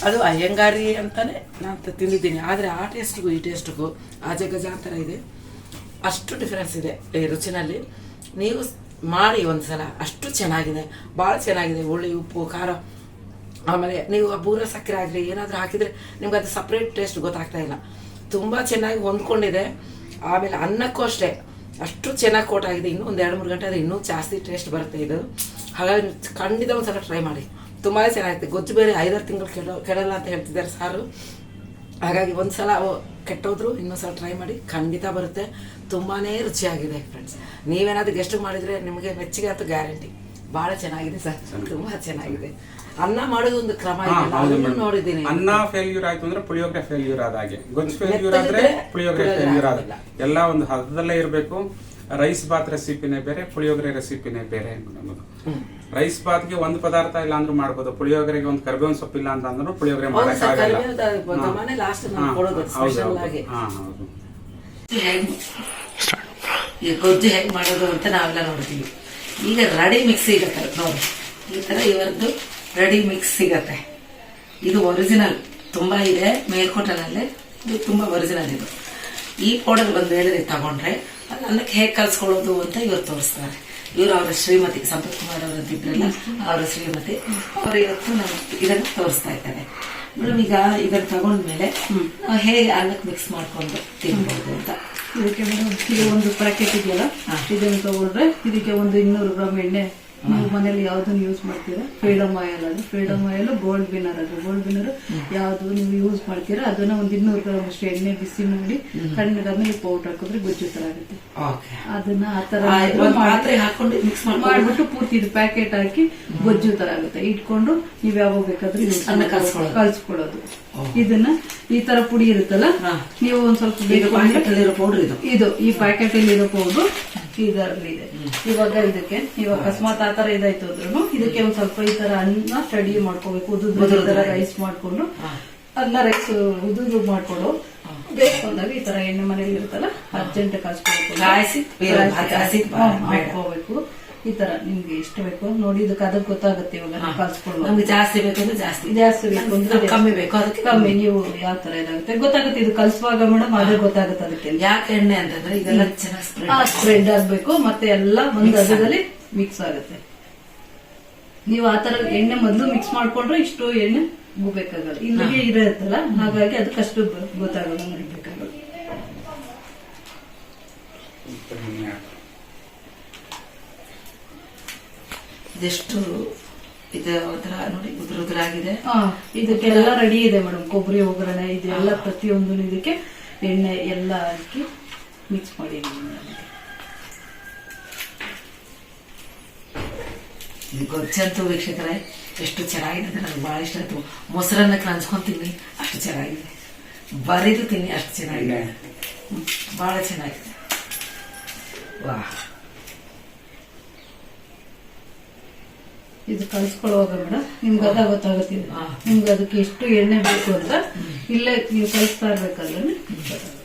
ಅದು ಅಯ್ಯಂಗಾರಿ ಅಂತಲೇ ನಾನು ತಿಂದಿದ್ದೀನಿ. ಆದರೆ ಆ ಟೇಸ್ಟಿಗೂ ಈ ಟೇಸ್ಟಿಗೂ ಅಜಗಜಾಂತರ ಇದೆ. ಅಷ್ಟು ಡಿಫ್ರೆನ್ಸ್ ಇದೆ ಈ ರುಚಿನಲ್ಲಿ. ನೀವು ಮಾಡಿ ಒಂದು ಸಲ, ಅಷ್ಟು ಚೆನ್ನಾಗಿದೆ, ಭಾಳ ಚೆನ್ನಾಗಿದೆ. ಹುಳಿ ಉಪ್ಪು ಖಾರ, ಆಮೇಲೆ ನೀವು ಬೂರ ಸಕ್ಕರೆ ಆಗಲಿ ಏನಾದರೂ ಹಾಕಿದರೆ ನಿಮ್ಗೆ ಅದು ಸಪ್ರೇಟ್ ಟೇಸ್ಟ್ ಗೊತ್ತಾಗ್ತಾ ಇಲ್ಲ. ತುಂಬ ಚೆನ್ನಾಗಿ ಹೊಂದ್ಕೊಂಡಿದೆ. ಆಮೇಲೆ ಅನ್ನಕ್ಕೂ ಅಷ್ಟೇ ಅಷ್ಟು ಚೆನ್ನಾಗಿ ಕೋಟ್ ಆಗಿದೆ. ಇನ್ನೂ ಒಂದು 2-3 ಗಂಟೆ ಆದರೆ ಇನ್ನೂ ಜಾಸ್ತಿ ಟೇಸ್ಟ್ ಬರುತ್ತೆ ಇದು. ಹಾಗಾಗಿ ಖಂಡಿತ ಒಂದು ಸಲ ಟ್ರೈ ಮಾಡಿ, ತುಂಬಾ ಚೆನ್ನಾಗಿರುತ್ತೆ. ಗೊಜ್ಜು ಬೇರೆ 5-6 ತಿಂಗಳು ಕೆಡಲ್ಲ ಅಂತ ಹೇಳ್ತಿದ್ದಾರೆ ಸಾರು. ಹಾಗಾಗಿ ಒಂದು ಸಲ ಕೆಟ್ಟೋದ್ರು ಇನ್ನೊಂದು ಸಲ ಟ್ರೈ ಮಾಡಿ, ಖಂಡಿತ ಬರುತ್ತೆ. ತುಂಬಾ ರುಚಿಯಾಗಿದೆ ಫ್ರೆಂಡ್ಸ್. ನೀವೇನಾದರೂ ಗೆಸ್ಟ್ ಮಾಡಿದರೆ ನಿಮಗೆ ಮೆಚ್ಚುಗೆ ಅಂತೂ ಗ್ಯಾರಂಟಿ. ಭಾಳ ಚೆನ್ನಾಗಿದೆ ಸರ್, ತುಂಬ ಚೆನ್ನಾಗಿದೆ. ಅನ್ನ ಮಾಡೋದು ಒಂದು ಕ್ರಮ ನೋಡಿದ್ದೀನಿ. ಅನ್ನ ಫೇಲ್ಯೂರ್ ಆಯ್ತು ಅಂದ್ರೆ ಪುಳಿಯೋಗರೆ ಫೇಲ್ಯೂರ್ ಆದಾಗೆ, ಗೊಜ್ಜು ಫೇಲ್ಯೂರ್ ಆದ್ರೆ ಪುಳಿಯೋಗರೆ ಫೇಲ್ಯೂರ್ ಆದ. ಎಲ್ಲ ಒಂದು ಹದದಲ್ಲೇ ಇರಬೇಕು. ರೈಸ್ ಬಾತ್ ರೆಸಿಪಿನೇ ಬೇರೆ, ಪುಳಿಯೋಗರೆ ರೆಸಿಪಿನೇ ಬೇರೆ ನಮ್ಮದು. ರೈಸ್ ಬಾತ್ಗೆ ಒಂದು ಪದಾರ್ಥ ಇಲ್ಲ ಅಂದ್ರೂ ಮಾಡ್ಬೋದು, ಪುಳಿಯೋಗರೆಗೆ ಒಂದು ಕರಿಬೇವಿನ ಸೊಪ್ಪು ಇಲ್ಲ ಅಂತ ಅಂದ್ರೂ ಪುಳಿಯೋಗರೆ ಮಾಡಕ್ಕಾಗಲ್ಲ. ಗೊಜ್ಜು ಹೇಗೆ ಮಾಡೋದು ಅಂತ ನಾವೆಲ್ಲ ನೋಡ್ತೀವಿ. ಈಗ ರೆಡಿ ಮಿಕ್ಸ್ ಸಿಗತ್ತೆ ನೋಡಿ, ಈ ತರ ಇವರದ್ದು ರೆಡಿ ಮಿಕ್ಸ್ ಸಿಗತ್ತೆ. ಇದು ಒರಿಜಿನಲ್ ತುಂಬಾ ಇದೆ ಮೇಲ್ಕೋಟೆನಲ್ಲೇ, ಇದು ತುಂಬಾ ಒರಿಜಿನಲ್. ಇದು ಈ ಪೌಡರ್ ಒಂದು ಹೇಳಿದ್ರೆ ತಗೊಂಡ್ರೆ ಅನ್ನಕ್ಕೆ ಹೇಗೆ ಕಲ್ಸ್ಕೊಳ್ಳೋದು ಅಂತ ಇವರು ತೋರಿಸ್ತಾರೆ. ಇವರು ಅವರ ಶ್ರೀಮತಿ ಸಂಪತ್ ಕುಮಾರ್ ಅವರಂತಿದ್ರಲ್ಲ, ಅವರ ಶ್ರೀಮತಿ ಅವರು ಇವತ್ತು ನಮ್ಗೆ ಇದನ್ನು ತೋರಿಸ್ತಾ ಇದ್ದಾರೆ. ಮೇಡಮ್, ಈಗ ಇದನ್ನು ತಗೊಂಡ್ಮೇಲೆ ಹೇಗೆ ಅನ್ನಕ್ಕೆ ಮಿಕ್ಸ್ ಮಾಡ್ಕೊಂಡು ತಿನ್ಬೋದು ಅಂತ. ಇದಕ್ಕೆ ಮೇಡಮ್, ಇದು ಒಂದು ಪ್ಯಾಕೆಟ್ ಇದೆಯಲ್ಲ, ಇದನ್ನು ತಗೊಂಡ್ರೆ ಇದಕ್ಕೆ ಒಂದು 200 ಗ್ರಾಮ್ ಎಣ್ಣೆ. ನೀವು ಮನೇಲಿ ಯಾವ್ದನ್ನ ಯೂಸ್ ಮಾಡ್ತೀರಾ, ಫ್ರೀಡಮ್ ಆಯಿಲ್ ಅದು, ಫ್ರೀಡಮ್ ಆಯಿಲ್ ಗೋಲ್ಡ್ ವಿನ್ನರ್ ಅದು, ಗೋಲ್ಡ್ ವಿನ್ನರ್ ಯಾವ್ದು ನೀವು ಯೂಸ್ ಮಾಡ್ತೀರಾ ಅದನ್ನ ಒಂದು 200 ಗ್ರಾಮ್ ಅಷ್ಟು ಎಣ್ಣೆ ಬಿಸಿ ಮಾಡಿ ತಣ್ಣಗಾದ್ಮೇಲೆ ಪೌಡರ್ ಹಾಕಿದ್ರೆ ಗೊಜ್ಜು ತರ ಆಗುತ್ತೆ. ಅದನ್ನ ಆ ತರ ಮಾಡ್ಬಿಟ್ಟು ಪೂರ್ತಿ ಇದು ಪ್ಯಾಕೆಟ್ ಹಾಕಿ ಗೊಜ್ಜು ತರ ಆಗುತ್ತೆ. ಇಟ್ಕೊಂಡು ನೀವ್ ಯಾವಾಗ ಬೇಕಾದ್ರೆ ಕಲ್ಸ್ಕೊಳ್ಳೋದು. ಇದನ್ನ ಈ ತರ ಪುಡಿ ಇರುತ್ತಲ್ಲ, ನೀವು ಒಂದ್ ಸ್ವಲ್ಪ ಪೌಡರ್ ಇದು ಈ ಪ್ಯಾಕೆಟ್ ಅಲ್ಲಿ ಇರೋ ಪೌಡರ್ ಇದರಲ್ಲಿ ಇದೆ. ಇವಾಗ ಇದಕ್ಕೆ ನೀವು ಅಕಸ್ಮಾತ್ ಆತರ ಇದಾಯ್ತು ಅಂದ್ರೂ ಇದಕ್ಕೆ ಒಂದ್ ಸ್ವಲ್ಪ ಈ ತರ ಅನ್ನ ಸ್ಟಡಿ ಮಾಡ್ಕೋಬೇಕು. ಉದುರು ತರ ರೈಸ್ ಮಾಡ್ಕೊಂಡು ಅನ್ನ ರೈಸ್ ಉದುರು ಮಾಡ್ಕೊಂಡು ಬೇಕು ಅಂದಾಗ ಈ ತರ ಎಣ್ಣೆ ಮನೇಲಿ ಇರುತ್ತಲ್ಲ ಅರ್ಜೆಂಟ್ ಹಾಕೋಬೇಕು. ಈ ತರ ನಿಮ್ಗೆ ಎಷ್ಟು ಬೇಕು ನೋಡಿ, ಇದಕ್ಕೆ ಅದಕ್ಕೆ ಗೊತ್ತಾಗುತ್ತೆ. ಇವಾಗ ಕಲ್ಸ್ಕೊಳ್ಳೋದು ನಮ್ಗೆ ಜಾಸ್ತಿ ಬೇಕಂದ್ರೆ ಜಾಸ್ತಿ ಬೇಕು ಅಂದ್ರೆ ಕಮ್ಮಿ ಬೇಕು, ಅದಕ್ಕೆ ಕಮ್ಮಿ. ನೀವು ಯಾವ ತರ ಇದಾಗುತ್ತೆ ಗೊತ್ತಾಗುತ್ತೆ. ಇದು ಕಲ್ಸುವಾಗ ಮೇಡಮ್ ಅದೇ ಗೊತ್ತಾಗುತ್ತೆ. ಅದಕ್ಕೆ ಯಾಕೆ ಎಣ್ಣೆ ಅಂತಂದ್ರೆ ಇದೆಲ್ಲ ಚೆನ್ನಾಗಿ ಸ್ಪ್ರೆಡ್ ಆಗ್ಬೇಕು, ಮತ್ತೆ ಎಲ್ಲ ಒಂದು ಹದದಲ್ಲಿ ಮಿಕ್ಸ್ ಆಗುತ್ತೆ. ನೀವು ಆತರ ಎಣ್ಣೆ ಮೊದಲು ಮಿಕ್ಸ್ ಮಾಡ್ಕೊಂಡ್ರೆ ಇಷ್ಟು ಎಣ್ಣೆ ಬೇಕಾಗಲ್ಲ, ಇಲ್ಲಿಗೆ ಇರುತ್ತಲ್ಲ, ಹಾಗಾಗಿ ಅದಕ್ಕಷ್ಟು ಗೊತ್ತಾಗಲ್ಲ ಬೇಕಾಗಲ್ಲ. ಇದೆಷ್ಟು ಇದು ಒಂಥರ ನೋಡಿ ಉದುರಾಗಿದೆ. ಇದಕ್ಕೆಲ್ಲ ರೆಡಿ ಇದೆ ಮೇಡಮ್. ಕೊಬ್ಬರಿ ಒಗ್ಗರಣೆ ಇದೆಲ್ಲ ಪ್ರತಿಯೊಂದು ಇದಕ್ಕೆ ಎಣ್ಣೆ ಎಲ್ಲ ಹಾಕಿ ಮಿಕ್ಸ್ ಮಾಡಿ. ಗೊಜ್ಜಂತೂ ವೀಕ್ಷಕರೇ ಎಷ್ಟು ಚೆನ್ನಾಗಿದೆ, ನನಗೆ ಬಹಳ ಇಷ್ಟ ಆಯ್ತು. ಮೊಸರನ್ನಕ್ಕೆ ಹಂಚ್ಕೊಂತೀನಿ ಅಷ್ಟು ಚೆನ್ನಾಗಿದೆ, ಬರಿದು ತಿನ್ನಿ ಅಷ್ಟು ಚೆನ್ನಾಗಿದೆ, ಬಹಳ ಚೆನ್ನಾಗಿದೆ. ವಾ, ಇದು ಕಲ್ಸ್ಕೊಳ್ಳುವಾಗ ಮೇಡಮ್ ನಿಮ್ಗೆ ಅದ ಗೊತ್ತಾಗುತ್ತೆ. ನಿಮ್ಗೆ ಅದಕ್ಕೆ ಎಷ್ಟು ಎಣ್ಣೆ ಬೇಕು ಅಂತ ಇಲ್ಲೇ ನೀವು ಕಲಿಸ್ತಾ ಇರ್ಬೇಕಾದ್ರೆ ಗೊತ್ತಾಗುತ್ತೆ.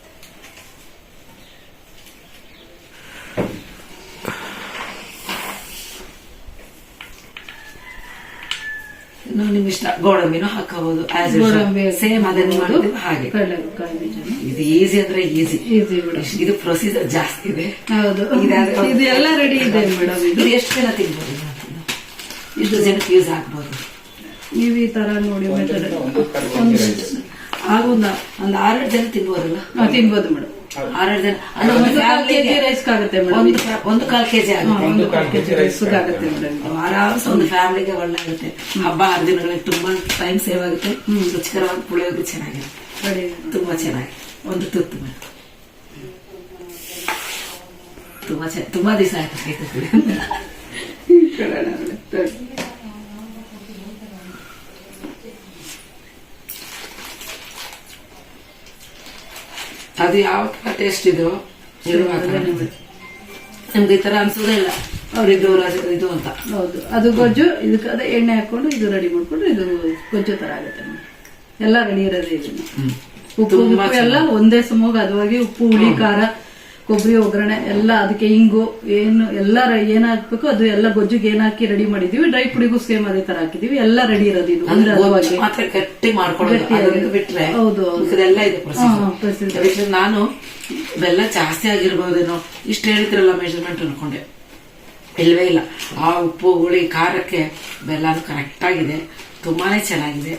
ಇನ್ನು ನಿಮ್ ಇಷ್ಟ ಗೋಡಂಬಿನೂ ಹಾಕಬಹುದು ಗೋಡಂಬಿ ಸೇಮ್ ಅದನ್ನ ಮಾಡಿದ್ರೆ ಹಾಗೆ. ಕಡಲೆಕಾಯಿ ಬೀಜ ಇದು ಈಸಿ ಅಂದ್ರೆ ಈಸಿ, ಈಸಿ ಮೇಡಮ್. ಇದು ಪ್ರೊಸೀಜರ್ ಜಾಸ್ತಿ ಇದೆ. ಹೌದು, ಇದು ಎಲ್ಲ ರೆಡಿ ಇದೆ ಮೇಡಮ್. ಇದು ಎಷ್ಟು ಜನ ತಿನ್ಬೋದು, ಇಷ್ಟು ಜನಕ್ಕೆ ಯೂಸ್ ಆಗ್ಬೋದು. ನೀವು ಈ ತರ ನೋಡಿ ಮೆಥಡ್ ಆಗ ಒಂದು 6 ಜನ ತಿನ್ಬೋದಲ್ಲ? ತಿನ್ಬೋದು ಮೇಡಮ್. 6 ಜನ ಒಂದು 1/4 kg ರೈಸ್ ಆಗುತ್ತೆ ಮೇಡಮ್. 1/4 kg ಆಗುತ್ತೆ. 1/4 kg ರೈಸ್ ಆಗುತ್ತೆ ಮೇಡಮ್. ಆರಾಮ್ಸ ಒಂದು ಫ್ಯಾಮಿಲಿಗೆ ಒಳ್ಳೆ ಆಗುತ್ತೆ. ಹಬ್ಬ ಹರಿದಿನಗಳಿಗೆ ತುಂಬಾ ಟೈಮ್ ಸೇವ್ ಆಗುತ್ತೆ. ರುಚಿಕರವಾಗಿ ಪುಳಿಯೋಗರೆ ಚೆನ್ನಾಗಿರುತ್ತೆ, ತುಂಬಾ ಚೆನ್ನಾಗಿ. ಒಂದು ತುತ್ತು ಮೇಲೆ ತುಂಬಾ ದಿವಸ ಆಯ್ತು. ಅದು ಯಾವ ತರ ಟೇಸ್ಟ್ ಇದು ನಿಮ್ಗೆ ಈ ತರ ಅನ್ಸೋದೇ ಇಲ್ಲ ಅವ್ರಿದ್ದು ಇದು ಅಂತ. ಹೌದು, ಅದು ಗೊಜ್ಜು. ಇದಕ್ಕೆ ಅದೇ ಎಣ್ಣೆ ಹಾಕೊಂಡು ಇದು ರೆಡಿ ಮಾಡ್ಕೊಂಡು ಇದು ಗೊಜ್ಜು ತರ ಆಗುತ್ತೆ ಮೇಡಮ್. ಎಲ್ಲ ರೆಡಿ ಇರೋದೇ ಇದನ್ನ. ಉಪ್ಪು ಎಲ್ಲ ಒಂದೇ ಸಮೂಗ ಅದುವಾಗಿ ಉಪ್ಪು, ಹುಳಿ, ಖಾರ, ಕೊಬ್ಬರಿ, ಒಗ್ಗರಣೆ ಎಲ್ಲ ಅದಕ್ಕೆ ಹಿಂಗು ಏನು ಎಲ್ಲ ಏನ್ ಹಾಕ್ಬೇಕು ಅದು ಎಲ್ಲ ಗೊಜ್ಜಿಗೆ ಏನ್ ಹಾಕಿ ರೆಡಿ ಮಾಡಿದೀವಿ. ಡ್ರೈ ಪುಡಿಗೂ ಸೇಮ್ ಅದೇ ತರ ಹಾಕಿದೀವಿ. ಎಲ್ಲ ರೆಡಿ ಇರೋದು ಇದು ಮಾತ್ರ ಗಟ್ಟಿ ಮಾಡ್ಕೊಳ್ಳೋದು ಬಿಟ್ರೆ. ಹೌದು, ಇದೆಲ್ಲ ಇದೆ ಪ್ರೊಸೀಜರ್. ನಾನು ಬೆಲ್ಲ ಜಾಸ್ತಿ ಆಗಿರ್ಬೋದೇನೋ ಇಷ್ಟು ಹೇಳಿದ್ರಲ್ಲ ಮೆಜರ್ಮೆಂಟ್ ಅನ್ಕೊಂಡೆ. ಇಲ್ವೇ ಇಲ್ಲ. ಆ ಉಪ್ಪು, ಹುಳಿ, ಖಾರಕ್ಕೆ ಬೆಲ್ಲನೂ ಕರೆಕ್ಟ್ ಆಗಿದೆ. ತುಂಬಾನೇ ಚೆನ್ನಾಗಿದೆ.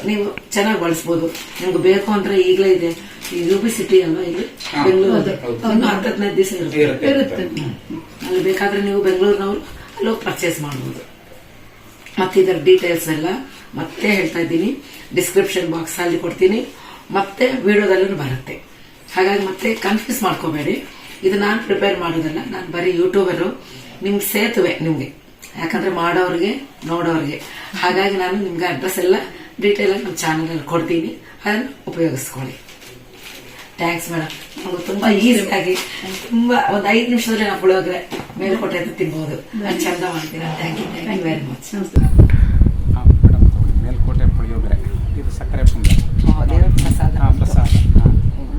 ನೀವು ಚೆನ್ನಾಗಿ ಬಳಸ್ಬೋದು. ನಿಮ್ಗೆ ಬೇಕು ಅಂದ್ರೆ ಈಗಲೇ ಇದೆ. UP ಸಿಟಿ ಅಲ್ವಾ ಇಲ್ಲಿ ಬೆಂಗಳೂರು, 10-15 ದಿವಸ ಇರುತ್ತೆ. ಅಲ್ಲಿ ಬೇಕಾದ್ರೆ ನೀವು ಬೆಂಗಳೂರಿನವ್ರು ಅಲ್ಲೋಗಿ ಪರ್ಚೇಸ್ ಮಾಡ್ಬೋದು. ಮತ್ತೆ ಇದರ ಡೀಟೇಲ್ಸ್ ಎಲ್ಲ ಮತ್ತೆ ಹೇಳ್ತಾ ಇದ್ದೀನಿ, ಡಿಸ್ಕ್ರಿಪ್ಷನ್ ಬಾಕ್ಸ್ ಅಲ್ಲಿ ಕೊಡ್ತೀನಿ, ಮತ್ತೆ ವಿಡಿಯೋದಲ್ಲೂ ಬರುತ್ತೆ. ಹಾಗಾಗಿ ಮತ್ತೆ ಕನ್ಫ್ಯೂಸ್ ಮಾಡ್ಕೋಬೇಡಿ. ಇದು ನಾನು ಪ್ರಿಪೇರ್ ಮಾಡೋದಲ್ಲ, ನಾನು ಬರೀ ಯೂಟ್ಯೂಬರು, ನಿಮ್ಗೆ ಸೇತುವೆ ನಿಮ್ಗೆ, ಯಾಕಂದ್ರೆ ಮಾಡೋರಿಗೆ ನೋಡೋರಿಗೆ. ಹಾಗಾಗಿ ನಾನು ನಿಮ್ಗೆ ಅಡ್ರೆಸ್ ಎಲ್ಲ ಡೀಟೇಲ್ ಆಗಿ ನಮ್ಮ ಚಾನಲ್ ಅಲ್ಲಿ ಕೊಡ್ತೀನಿ, ಅದನ್ನು ಉಪಯೋಗಿಸ್ಕೊಳ್ಳಿ. Thanks madam. ನಮ್ಗೆ ತುಂಬಾ ಈಸಿಯಾಗಿ ತುಂಬಾ ಒಂದು 5 ನಿಮಿಷದಲ್ಲಿ ನಾವು ಪುಳಿಯೋಗರೆ ಮೇಲ್ಕೋಟೆ ಅಂತ ತಿನ್ಬಹುದು. ಅದು ಚಂದ ಮಾಡ್ತೀರಾ. Thank you very much. Melkote puliyogare, ಇದು ಸಕ್ಕರೆ ಪೊಂಗಲ್, ದೇವರ ಪ್ರಸಾದ. ಪ್ರಸಾದ.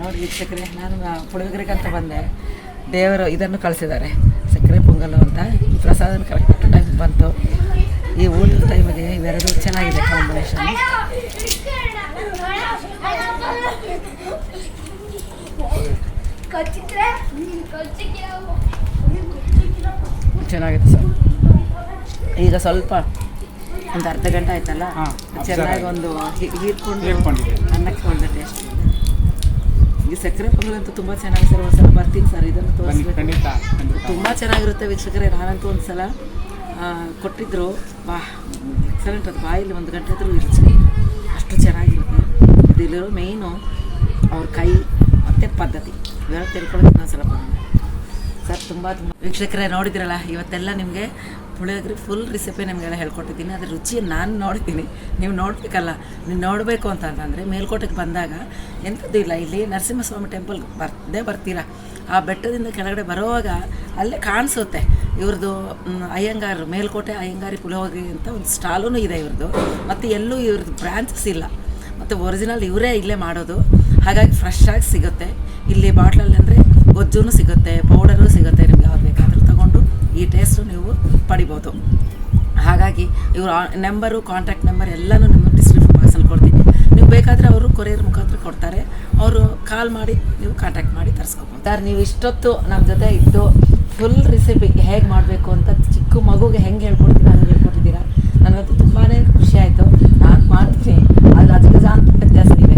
ನೋಡಿ ವೀಕ್ಷಕರೇ, ನಾನು ಪುಳಿಯೋಗರೆಗಂತ ಬಂದೆ, ದೇವರು ಇದನ್ನು ಕಳಿಸಿದ್ದಾರೆ, ಸಕ್ಕರೆ ಪೊಂಗಲ್ಲು ಅಂತ. ಪ್ರಸಾದ ಕರೆಕ್ಟ್ ಟೈಮ್ ಬಂತು. ಈ ಊಟದ ಟೈಮಿಗೆ ಇವೆರಡು ಚೆನ್ನಾಗಿದೆ ಕಾಂಬಿನೇಷನ್. ಚೆನ್ನಾಗಿದೆ ಸರ್. ಈಗ ಸ್ವಲ್ಪ ಒಂದು ಅರ್ಧ ಗಂಟೆ ಆಯ್ತಲ್ಲ, ಚೆನ್ನಾಗಿ ಒಂದು ಹೀರ್ಕೊಂಡು ಅನ್ನಕ್ಕೆ ಒಳ್ಳೆ ಟೇಸ್ಟ್. ಈ ಸಕ್ಕರೆ ಪೊಂಗಲ್ ಅಂತೂ ತುಂಬ ಚೆನ್ನಾಗಿ ಸರ್. ಒಂದ್ಸಲ ಬರ್ತೀನಿ ಸರ್, ಇದನ್ನು ತೋರಿಸ್ಬೇಕು. ತುಂಬ ಚೆನ್ನಾಗಿರುತ್ತೆ ವೀಕ್ಷಕರೇ. ನಾನಂತೂ ಒಂದ್ಸಲ ಕೊಟ್ಟಿದ್ರು, ಬಾ ಎಕ್ಸಲೆಂಟ್. ಅದು ಬಾಯಲ್ಲಿ 1 ಗಂಟೆ ಆದರೂ ಇರುತ್ತೆ, ಅಷ್ಟು ಚೆನ್ನಾಗಿರುತ್ತೆ. ಇದಿಲ್ಲಿರೋ ಮೇಯ್ನು ಅವ್ರ ಕೈ ಮತ್ತು ಪದ್ಧತಿ ಇವೆಲ್ಲ ತಿಳ್ಕೊಳ್ಳೋದಕ್ಕೆ ನಾನು ಸ್ವಲ್ಪ ಸರ್. ತುಂಬ ವೀಕ್ಷಕರೇ ನೋಡಿದ್ರಲ್ಲ, ಇವತ್ತೆಲ್ಲ ನಿಮಗೆ ಪುಳಿಯೋಗರೆ ಫುಲ್ ರೆಸಿಪಿ ನಿಮಗೆಲ್ಲ ಹೇಳ್ಕೊಟ್ಟಿದ್ದೀನಿ. ಅದ್ರ ರುಚಿ ನಾನು ನೋಡ್ತೀನಿ, ನೀವು ನೋಡಬೇಕಲ್ಲ. ನೀವು ನೋಡಬೇಕು ಅಂತಂದರೆ ಮೇಲ್ಕೋಟೆಗೆ ಬಂದಾಗ ಎಂಥದ್ದು ಇಲ್ಲ, ಇಲ್ಲಿ ನರಸಿಂಹಸ್ವಾಮಿ ಟೆಂಪಲ್ಗೆ ಬರ್ತೀರಾ. ಆ ಬೆಟ್ಟದಿಂದ ಕೆಳಗಡೆ ಬರೋವಾಗ ಅಲ್ಲೇ ಕಾಣಿಸುತ್ತೆ ಇವ್ರದ್ದು ಅಯ್ಯಂಗಾರರು, ಮೇಲ್ಕೋಟೆ ಅಯ್ಯಂಗಾರಿ ಪುಳಿಯೋಗರೆ ಅಂತ ಒಂದು ಸ್ಟಾಲೂ ಇದೆ ಇವ್ರದ್ದು. ಮತ್ತು ಎಲ್ಲೂ ಇವ್ರದ್ದು ಬ್ರಾಂಚಸ್ ಇಲ್ಲ, ಮತ್ತು ಒರಿಜಿನಲ್ ಇವರೇ ಇಲ್ಲೇ ಮಾಡೋದು. ಹಾಗಾಗಿ ಫ್ರೆಶ್ ಆಗಿ ಸಿಗುತ್ತೆ ಇಲ್ಲಿ. ಬಾಟ್ಲಲ್ಲಿ ಅಂದರೆ ಗೊಜ್ಜೂ ಸಿಗುತ್ತೆ, ಪೌಡರು ಸಿಗುತ್ತೆ. ನಿಮ್ಗೆ ಯಾವ್ದು ಬೇಕಾದರೂ ತೊಗೊಂಡು ಈ ಟೇಸ್ಟು ನೀವು ಪಡಿಬೋದು. ಹಾಗಾಗಿ ಇವರು ನಂಬರು, ಕಾಂಟ್ಯಾಕ್ಟ್ ನಂಬರ್ ಎಲ್ಲನೂ ನಿಮ್ಮ ಡಿಸ್ಕ್ರಿಪ್ಷನ್ ಬಾಕ್ಸಲ್ಲಿ ಕೊಡ್ತೀನಿ. ನೀವು ಬೇಕಾದರೆ ಅವರು ಕೊರಿಯರ್ ಮುಖಾಂತರ ಕೊಡ್ತಾರೆ. ಅವರು ಕಾಲ್ ಮಾಡಿ ನೀವು ಕಾಂಟ್ಯಾಕ್ಟ್ ಮಾಡಿ ತರಿಸ್ಕೊಬೋದು. ಸರ್, ನೀವು ಇಷ್ಟೊತ್ತು ನಮ್ಮ ಜೊತೆ ಇದ್ದು ಫುಲ್ ರೆಸಿಪಿ ಹೇಗೆ ಮಾಡಬೇಕು ಅಂತ ಚಿಕ್ಕ ಮಗುಗೆ ಹೆಂಗೆ ಹೇಳ್ಕೊಡ್ತೀರಾ ಹಂಗೆ ಹೇಳ್ಕೊಟ್ಟಿದ್ದೀರಾ. ನನಗಂತೂ ತುಂಬಾ ಖುಷಿ ಆಯಿತು. ನಾನು ಮಾಡ್ತೀನಿ, ಆದರೆ ಅದಕ್ಕೆ ವ್ಯತ್ಯಾಸ ಇದೆ.